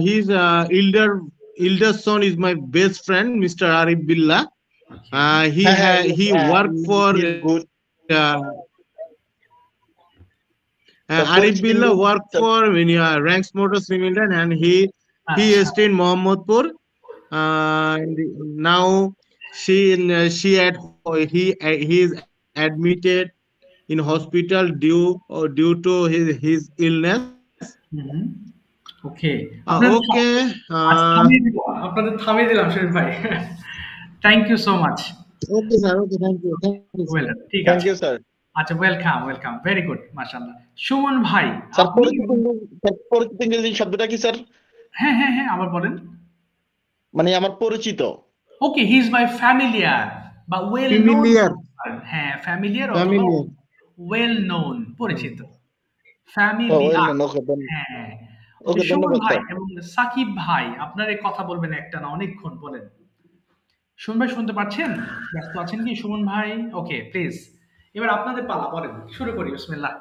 His elder son is my best friend, Mr. Arif Billah. He worked for he's good. Arif Billah worked for Ranks Motors Limited, and he stayed in Mohammadpur. And now he is admitted in hospital due to his illness. Okay Okay. আপনাদের থামিয়ে দিলাম শরীফ ভাই thank you so much Okay, sir. Okay, thank you. Thank you, sir. Well ঠিক Thank আছে you, sir. আচ্ছা welcome very good মাশাআল্লাহ সুমন ভাই sir আপনি পরিচিত ইংরেজি শব্দটা কি স্যার? হ্যাঁ আবার বলেন মানে আমার পরিচিত। ওকে হি ইজ মাই ফ্যামিলিয়ার বা ওয়েল নোন Familiar. হ্যাঁ ফ্যামিলিয়ার Familiar. ওয়েল নোন পরিচিত ও well familiar known, okay, then. হ্যাঁ Okay, সুমন ধন্যবাদ, ভাই স্যার। এবং সাকিব ভাই আপনার এই কথা বলবেন একটা না অনেকক্ষণ বলেন সুমন ভাই শুনতে পাচ্ছেন ব্যস্ত আছেন কি সুমন ভাই ওকে প্লিজ এবার আপনাদের পালা বলেন শুরু করি বিসমিল্লাহ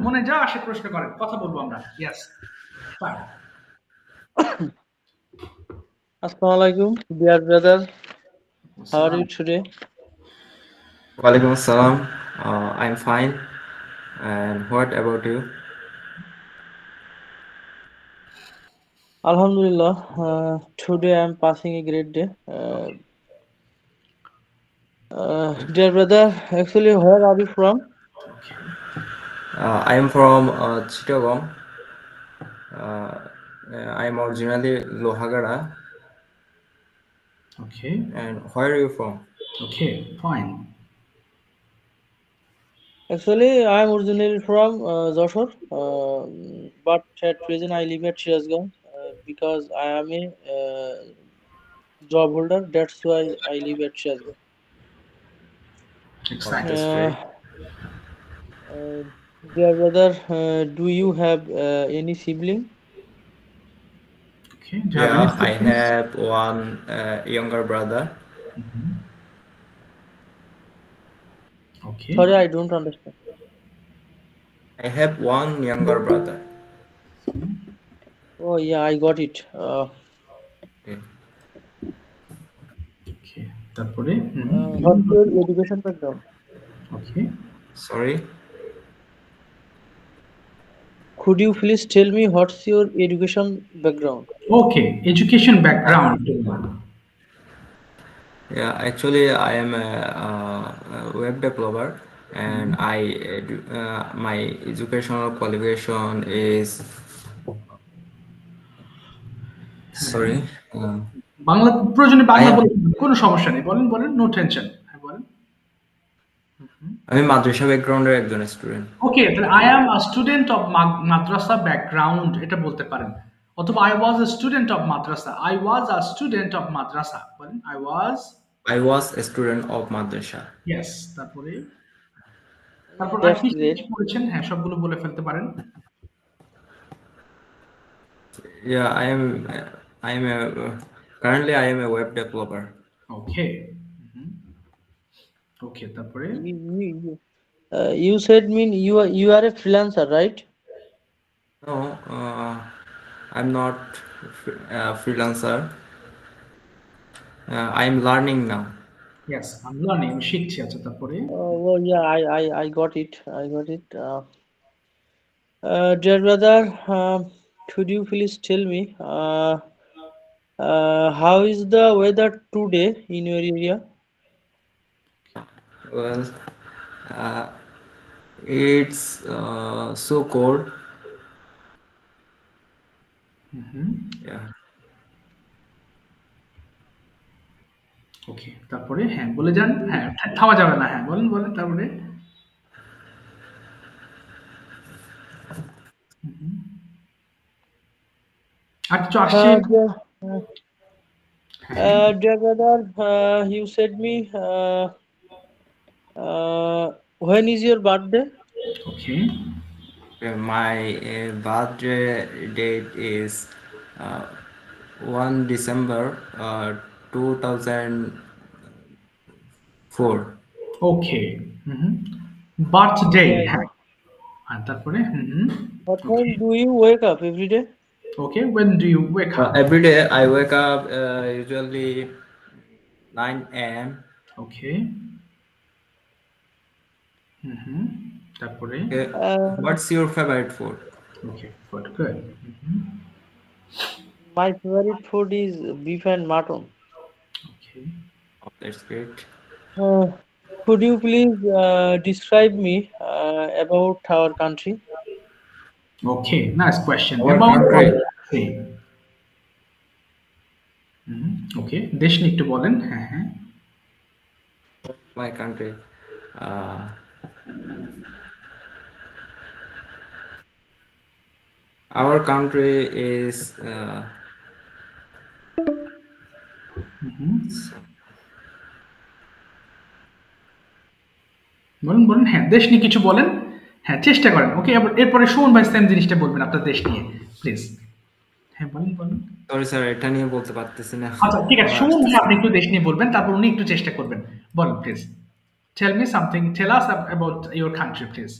মনে যা আসে প্রশ্ন করেন কথা বলবো আমরা yes Assalamu alaikum, dear brother. How are you today? Walaikum assalam. I'm fine. And what about you? Alhamdulillah, today I'm passing a great day. Dear brother, actually, where are you from? I'm from Chittagong. I'm originally Lohagara. Okay. And where are you from? Okay, fine. Actually, I'm originally from Joshore, but at present I live at Shirazganj because I am a job holder. That's why I live at Shirazganj. Oh, Exactly. that's great. Uh, Dear brother, do you have any sibling? Okay. Do you have any Yeah, I siblings? have one younger brother. Okay. Sorry, I don't understand. I have one younger brother. Oh yeah, I got it. Okay. Okay. তারপরে What's your education background? Okay. Sorry. Could you please tell me what's your education background? Okay. Education background. Yeah, actually, I am a web developer, and my educational qualification is sorry. Bangla প্রয়োজনে I Bangla am বলে কোনো সমস্যা নেই, বলেন বলেন, no tension, হ্যাঁ বলেন। আমি মাদ্রাসা ব্যাকগ্রাউন্ডের একজন স্টুডেন্ট। ওকে, তাহলে I am a student of madrasa background এটা বলতে পারেন, অথবা I was a student of madrasa, I was a student of madrasa বলেন, I was. I was a student of madrasa. Yes, তারপরে Yeah, তারপর আর that's কি great. পড়েছেন, হ্যাঁ সবগুলো বলে ফেলতে পারেন। Yeah, I am a currently I am a web developer. ওকে। ওকে, তারপরে You said mean you are a freelancer, right? No, I'm not a freelancer. I'm learning now. Yes, আমি লার্নিং, আমি শিখছি। আচ্ছা, তারপরে Well, yeah, I got it. I got it. Dear brother, could you please tell me how is the weather today in your area? Well, uh, it's so cold. Yeah. ওকে, তারপরে হ্যাঁ বলে যান, হ্যাঁ থামা যাবে না, হ্যাঁ বলেন বলেন, তারপরে আর কিছু আসছে? Dear, dear brother, you said me when is your birthday? Okay, My birthday date is uh, 1 December 2004. Okay, birthday, Okay, I হ্যাঁ, got. আর তারপরে What okay, time do you wake up every day? Okay, when do you wake up? Every day I wake up usually 9 a.m. ওকে, তারপরে Okay. Uh, What's your favorite food? Okay, good good, my favorite food is beef and mutton. Okay, Oh, that's great. Uh, could you please describe me about our country? Okay, nice question, Our about country, ওকে, দেশ নিয়ে একটু বলেন, হ্যাঁ হ্যাঁ, my country. Our country is বলেন বলেন, হ্যাঁ দেশ নিয়ে কিছু বলেন, হ্যাঁ চেষ্টা করেন। ওকে, এরপরে সুমন ভাই সেম জিনিসটা বলবেন আপনার দেশ নিয়ে, প্লিজ। হ্যাঁ বলেন বলেন। sorry স্যার এটা নিয়ে বলতে পারতেছি না। আচ্ছা ঠিক আছে, আমার সুমন ভাই আসতেছে আপনি না। একটু দেশ নিয়ে বলবেন, তারপর উনি একটু চেষ্টা করবেন, বলেন please. Tell me something, tell us about your country please.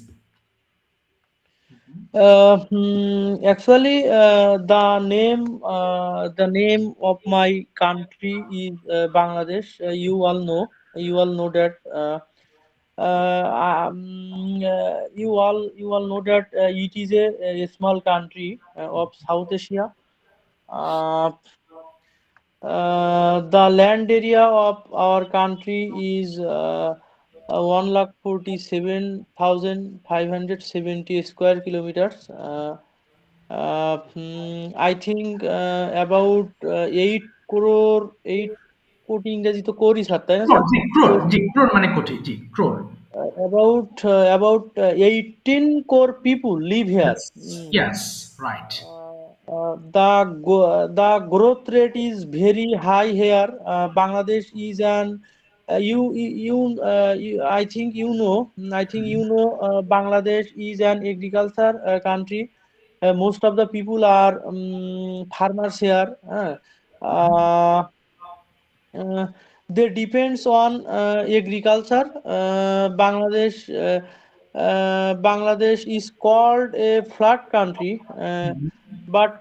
Actually, the name of my country is Bangladesh. You all know that You all know that it is a small country of South Asia. The land area of our country is 1,47,570 square kilometers. I think about 8 কোটি ইংরেজি তো কোটি sir তাই না crore, sir? জি ক্রোর, জি ক্রোর মানে কোটি, জি crore. About 18 crore people live here. Yes, yes, right. The growth rate is very high here. Bangladesh is an I think Bangladesh is an agriculture country. Most of the people are farmers here. Uh, they depends on agriculture. Bangladesh is called a flat country, but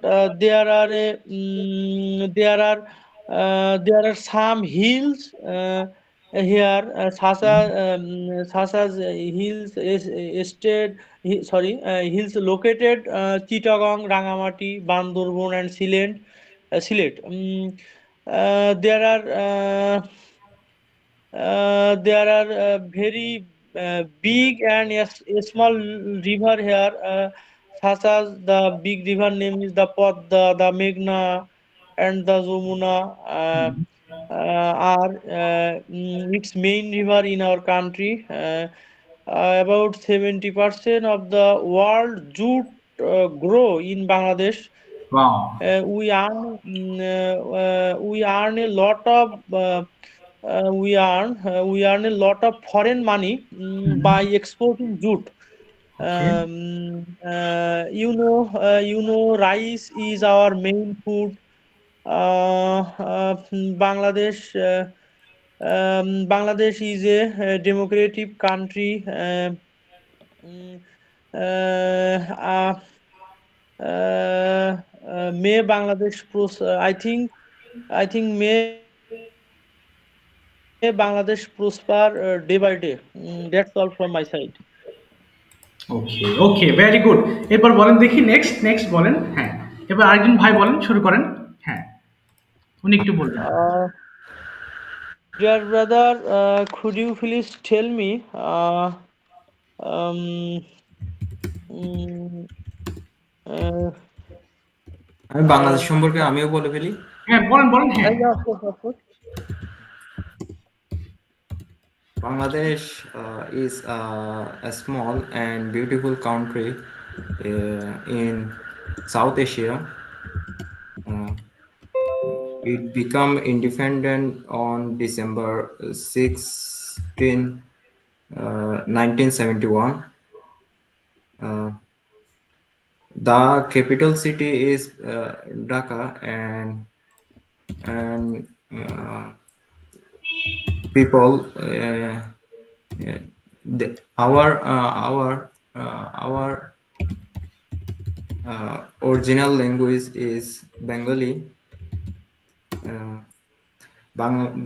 there are some hills here, such as hills located Chittagong, Rangamati, Bandarbun, and Sylhet. There are very big and small river here, such as the big river name is the Podda, the Meghna, and the Jamuna are its main river in our country. About 70% of the world jute grow in Bangladesh. Wow. We earn a lot of we earn a lot of foreign money by exporting jute. Okay. Rice is our main food. Bangladesh is a democratic country. Mm, uh, may Bangladesh may Bangladesh prosper day by day. That's all from my side. Okay okay, very good. এরপর বলেন দেখি, next বলেন। হ্যাঁ, এবার আরেকজন ভাই বলেন, শুরু করেন। হ্যাঁ, উনি একটু বলবেন। Dear brother, could you please tell me আমি বাংলাদেশ সম্পর্কে আমিও বলে ফেলি। হ্যাঁ বলেন। হ্যাঁ, Bangladesh is a small and beautiful country in South Asia. It became independent on December 16, 1971. The capital city is Dhaka, and people our original language is Bengali.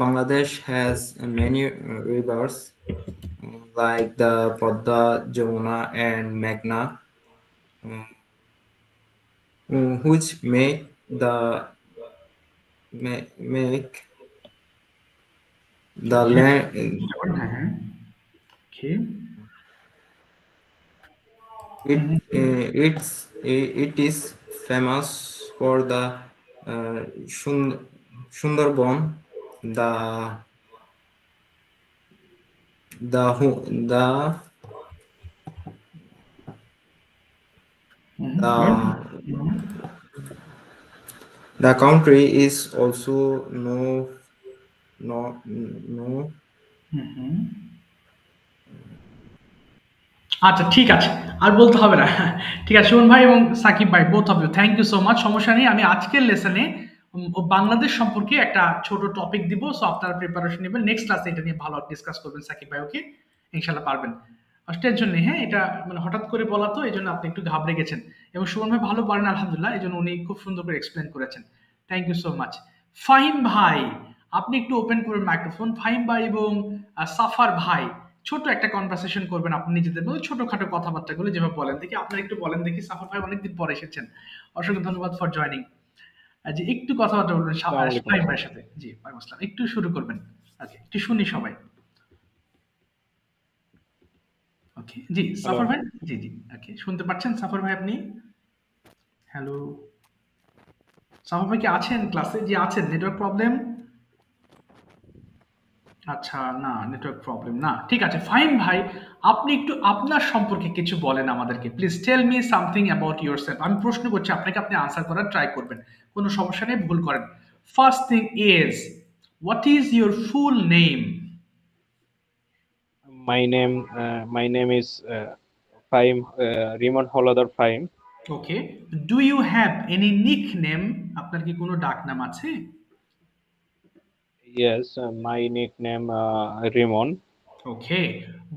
Bangladesh has many rivers like the Podda, Jamuna, and Meghna, which make the land. Okay. It is famous for the Sundarban, the country is also no. আচ্ছা ঠিক আছে, আর বলতে হবে না। ঠিক আছে সুমন ভাই এবং সাকিব ভাই, both of you, thank you so much. সমস্যা নেই, আমি আজকের লেসনে বাংলাদেশ সম্পর্কে একটা ছোট টপিক দিব, সো আপনারা প্রিপারেশন নেবেন। নেক্সট ক্লাসে এটা নিয়ে ভালো ডিসকাস করবেন সাকিব ভাই, ওকে? ইনশাল্লাহ পারবেন, টেনশন নেই। হ্যাঁ, এটা মানে হঠাৎ করে বলা তো, এই জন্য আপনি একটু ঘাবড়ে গেছেন, এবং সুমন ভাই ভালো পারেন আলহামদুলিল্লাহ, এই জন্য উনি খুব সুন্দর করে এক্সপ্লেন করেছেন। Thank you so much. Fahim ভাই, আপনি একটু ওপেন করুন মাইক্রোফোন। ফাহিম ভাই এবং সাফার ভাই ছোট একটা কনভারসেশন করবেন আপনি নিজেদের মধ্যে, ছোটখাটো কথাবার্তাগুলো যেভাবে বলেন দেখি। আপনারা একটু বলেন দেখি। সাফর ভাই অনেকদিন পরে এসেছেন, অসংখ্য ধন্যবাদ ফর জয়নিং। জি একটু কথাবার্তা বলবেন আসসালামু আলাইকুম। শাহিন ভাইয়ের সাথে। জি ওয়ালাইকুম আসসালাম, একটু শুরু করবেন। ওকে, একটু শুনি সবাই। ওকে জি হ্যালো। সাফর ভাই, জি জি ওকে, শুনতে পাচ্ছেন সাফর ভাই আপনি? হ্যালো সাফর ভাই কি আছেন ক্লাসে? জি আছেন। Network problem? আচ্ছা না, নেটওয়ার্ক প্রবলেম না, ঠিক আছে ফাইন ভাই। আপনি একটু আপনার সম্পর্কে কিছু বলেন আমাদেরকে, please tell me something about yourself. আমি প্রশ্ন করছি আপনাকে, আপনি আনসার করার ট্রাই করবেন, কোনো সমস্যা নেই, ভুল করেন। First thing is, what is your full name? My name is Fahim, Rimon Holadar Fahim. Okay, do you have any nick name? আপনার কি কোনো ডাক নাম আছে? Yes, my nickname Rimon. Okay,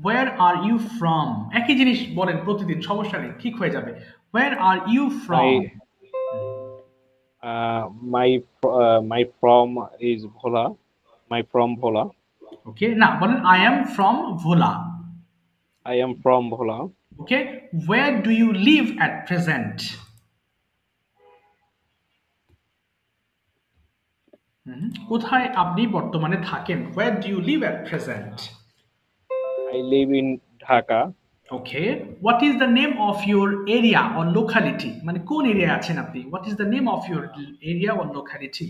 where are you from? একই জিনিস বলেন প্রতিদিন, সমস্যা নেই, ঠিক হয়ে যাবে। Where are you from? My from is Bhola. My from Bhola. Okay, না বলেন I am from Bhola. I am from Bhola. Okay, where do you live at present? কোথায় আপনি বর্তমানে থাকেন? Where do you live at present? I live in Dhaka. Okay, what is the name of your area or locality? মানে কোন এরিয়ায় আছেন আপনি? What is the name of your area or locality?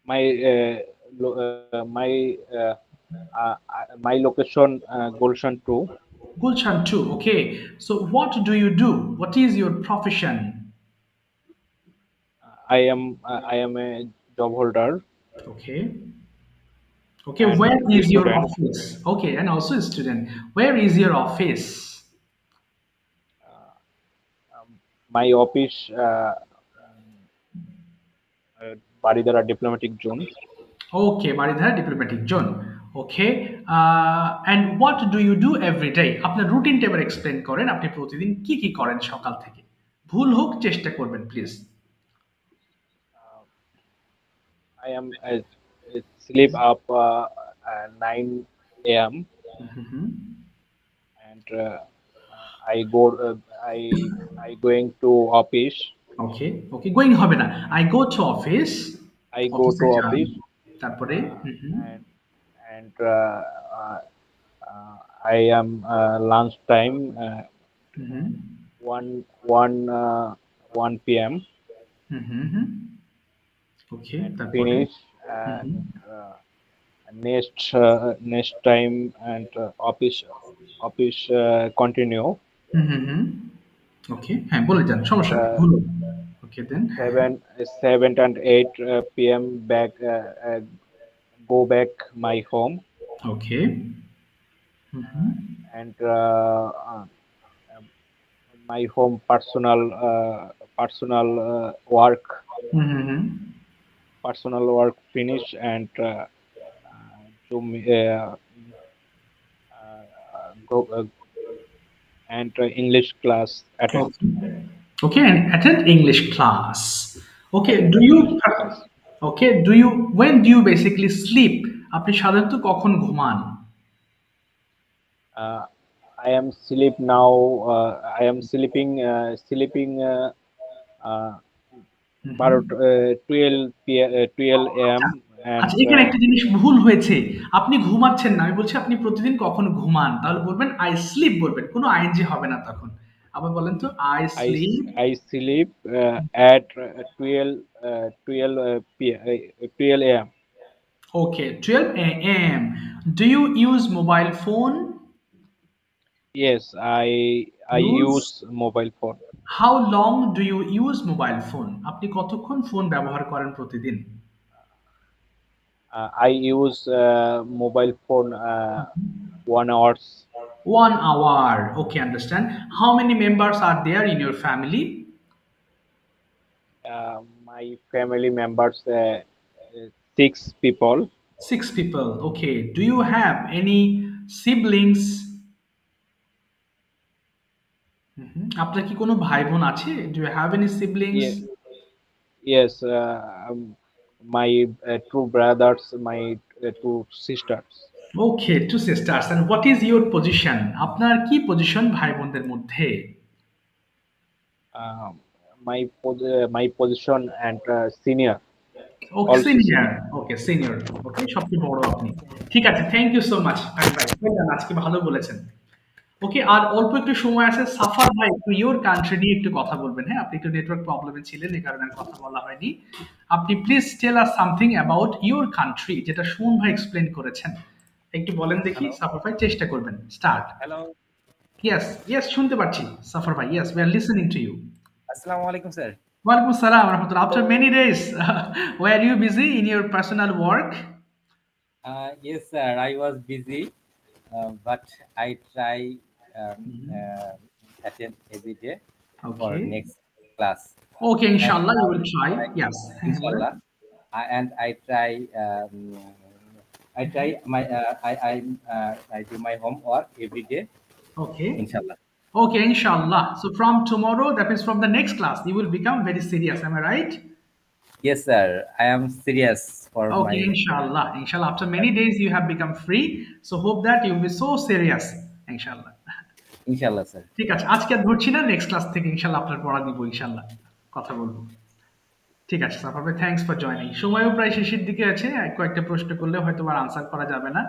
My my location Gulshan 2. Gulshan 2. Okay, so what do you do? What is your profession? I am a job holder. Okay. Okay, And where a is your student. office? Okay, and also a student. Where is your office? My office Baridara Diplomatic Zone. Okay, Baridhara Diplomatic Zone. Okay, and what do you do every day? আপনার রুটিনটা এবার explain করেন, আপনি প্রতিদিন কি কি করেন সকাল থেকে? ভুল হোক চেষ্টা করবেন please. I sleep up 9 a.m. and I go I going to office. Okay okay, going হবে না, I go to office. I go to office তারপরে and I am lunch time 1 p.m. Okay, and তারপরে finish and next time and office continue ওকে, হ্যাঁ বলে যান, সমস্যা নেই, ভুল। ওকে দেন 7 and 8 p.m. back go back my home okay and my home personal work finish and to go and English class attend. Okay, and attend English class. Okay, do you okay, when do you basically sleep? আপনি সাধারণত কখন ঘুমান? I am sleep now. I am sleeping 12 a.m. and আচ্ছা, এখানে একটা জিনিস ভুল হয়েছে, আপনি ঘুমাচ্ছেন না, আমি বলছি আপনি প্রতিদিন কখন ঘুমান, তাহলে বলবেন আই স্লিপ, বলবেন, কোনো আইএনজি হবে না তখন। আবার বলেন তো, I sleep. I sleep at 12 a.m. Okay, 12 a.m. Do you use mobile phone? Yes, I use mobile phone. How long do you use mobile phone? আপনি কতক্ষণ ফোন ব্যবহার করেন প্রতিদিন? I use mobile phone 1 hour. 1 hour. Okay, understand. How many members are there in your family? My family members 6 people. 6 people. Okay. Do you have any siblings? আপনার কি কোনো ভাই বোন আছে? Do you have any siblings? Yes, my 2 brothers, my 2 sisters. Okay, two sisters. And what is your position? আপনার কি position ভাই বোনদের মধ্যে? My position and senior. Okay Also senior, okay senior, okay সবচেয়ে বড় আপনি। ঠিক আছে, থ্যাংক ইউ সো মাচ ভাই ভাই, আজকে ভালো বলেছেন। ওকে, আর অল্প একটু সময় আছে, সাফার ভাই একটু ইওর কান্ট্রি নিয়ে একটু কথা বলবেন। হ্যাঁ, আপনি একটু নেটওয়ার্ক প্রবলেমে ছিলেন, এই কারণে আর কথা বলা হয়নি। আপনি please tell us something about your country, যেটা সুমন ভাই এক্সপ্লেন করেছেন। একটু বলেন দেখি। সাফার ভাই চেষ্টা করবেন। স্টার্ট। হ্যালো, ইয়েস ইয়েস, শুনতে পাচ্ছি সাফার ভাই। Yes, we are listening to you. আসসালামু আলাইকুম স্যার। ওয়ালাইকুম আসসালাম ওয়া রাহমাতুল্লাহ। After many days, were you busy in your personal work? Yes sir, I was busy, but I try attend every day for Okay. next class. Okay, And inshallah, you will try. Yes. Inshallah, and I try. I do my homework every day. Okay. Inshallah. Okay, inshallah. So from tomorrow, that means from the next class, you will become very serious. Am I right? Yes sir, I am serious for Okay, my. inshallah. Inshallah, after many days, you have become free. So hope that you will be so serious. Inshallah. Inshallah sir. ঠিক আছে, আজকে আর ধরছি না, next class থেকে ইনশাল্লাহ আপনার পড়া দিব, ইনশাল্লাহ কথা বলবো। ঠিক আছে সাফার ভাই, থ্যাঙ্কস ফর জয়নিং। সময়ও প্রায় শেষের দিকে আছে, কয়েকটা প্রশ্ন করলে হয়তো আর আনসার করা যাবে না।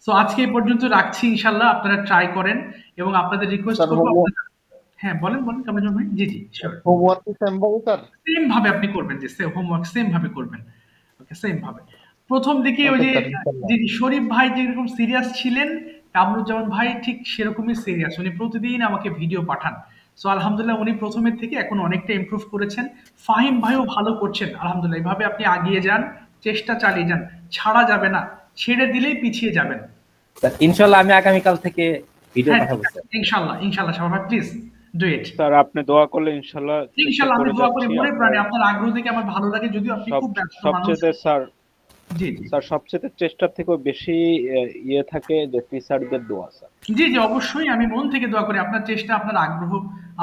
সো আজকে এই পর্যন্ত রাখছি, ইনশাল্লাহ আপনারা ট্রাই করেন এবং আপনাদের রিকোয়েস্ট করবো। হ্যাঁ বলেন বলেন কামরুজ্জামান ভাই। জি জি শিওর। হোমওয়ার্ক সেম ভাবে স্যার? সেম ভাবে আপনি করবেন, যে হোমওয়ার্ক সেম ভাবে করবেন। ওকে, সেম ভাবে। প্রথম দিকে ওই যে জি শরীফ ভাই যেরকম সিরিয়াস ছিলেন, কামরুজ্জামান ভাই ঠিক সেরকমই সিরিয়াস। উনি প্রতিদিন আমাকে ভিডিও পাঠান। সো আলহামদুলিল্লাহ উনি প্রথমের থেকে এখন অনেকটা ইমপ্রুভ করেছেন। ফাহিম ভাইও ভালো করছেন আলহামদুলিল্লাহ। এইভাবে আপনি আগিয়ে যান, চেষ্টা চালিয়ে যান, ছাড়া যাবে না, ছেড়ে দিলেই পিছিয়ে যাবেন। ইনশাআল্লাহ আমি আগামীকাল থেকে ভিডিও পাঠাবো স্যার। ইনশাআল্লাহ ইনশাআল্লাহ সবাই প্লিজ ডু ইট। স্যার আপনি দোয়া করলে ইনশাআল্লাহ ইনশাআল্লাহ আমি দোয়া করি মনে প্রাণে। আপনার আগ্রহ দেখে আমার ভালো লাগে, যদিও আপনি খুব ব্যস্ত মানুষ। সবচেয়ে স্যার, জি জি স্যার সবচেয়ে চেষ্টার থেকেও বেশি ইয়ে থাকে যে টিচারদের দোয়া স্যার। জি জি অবশ্যই, আমি মন থেকে দোয়া করি। আপনার চেষ্টা, আপনার আগ্রহ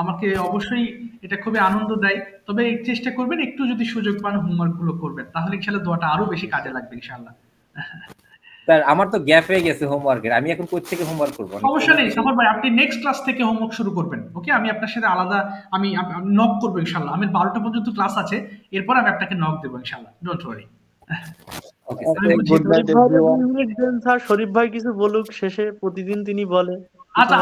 আমাকে অবশ্যই এটা খুবই আনন্দ দেয়। তবে এই চেষ্টা করবেন, একটু যদি সুযোগ পান হোমওয়ার্ক গুলো করবেন, তাহলে ইনশাআল্লাহ দোয়াটা আরো বেশি কাজে লাগবে ইনশাআল্লাহ। স্যার আমার তো গ্যাপ হয়ে গেছে হোমওয়ার্কের, আমি এখন কোথা থেকে হোমওয়ার্ক করব? সমস্যা নেই সাফার ভাই, আপনি নেক্সট ক্লাস থেকে হোমওয়ার্ক শুরু করবেন। ওকে, আমি আপনার সাথে আলাদা আমি নক করবো ইনশাআল্লাহ। আমি 12টা পর্যন্ত ক্লাস আছে, এরপর আমি আপনাকে নক দেবো ইনশাআল্লাহ। Don't worry. Okay good night everyone. Sir Sharif ভাই কিছু বলুক শেষে, প্রতিদিন তিনি বলে। আচ্ছা,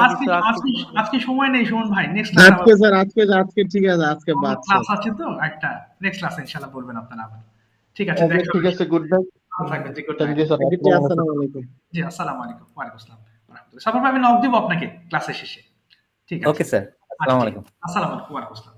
আজকে সময় নেই সুমন ভাই, নেক্সট আজকে স্যার আজকে ঠিক আছে, আজকে বাদ ক্লাস আছে তো একটা, নেক্সট ক্লাসে ইনশাআল্লাহ বলবেন আপনারা আবার। ঠিক আছে, ওকে ঠিক আছে, গুড নাইট। ভালো থাকবেন জি, good thank night. You sir. আসসালামু আলাইকুম। জি আসসালামু আলাইকুম। ওয়ালাইকুম আসসালাম ওয়া রাহমাতুল্লাহ। সাফার ভাই আমি নক দিব আপনাকে ক্লাসের শেষে। ঠিক আছে, ওকে স্যার, আসসালামু আলাইকুম। আসসালামু আলাইকুম ওয়া রাহমাতুল্লাহ।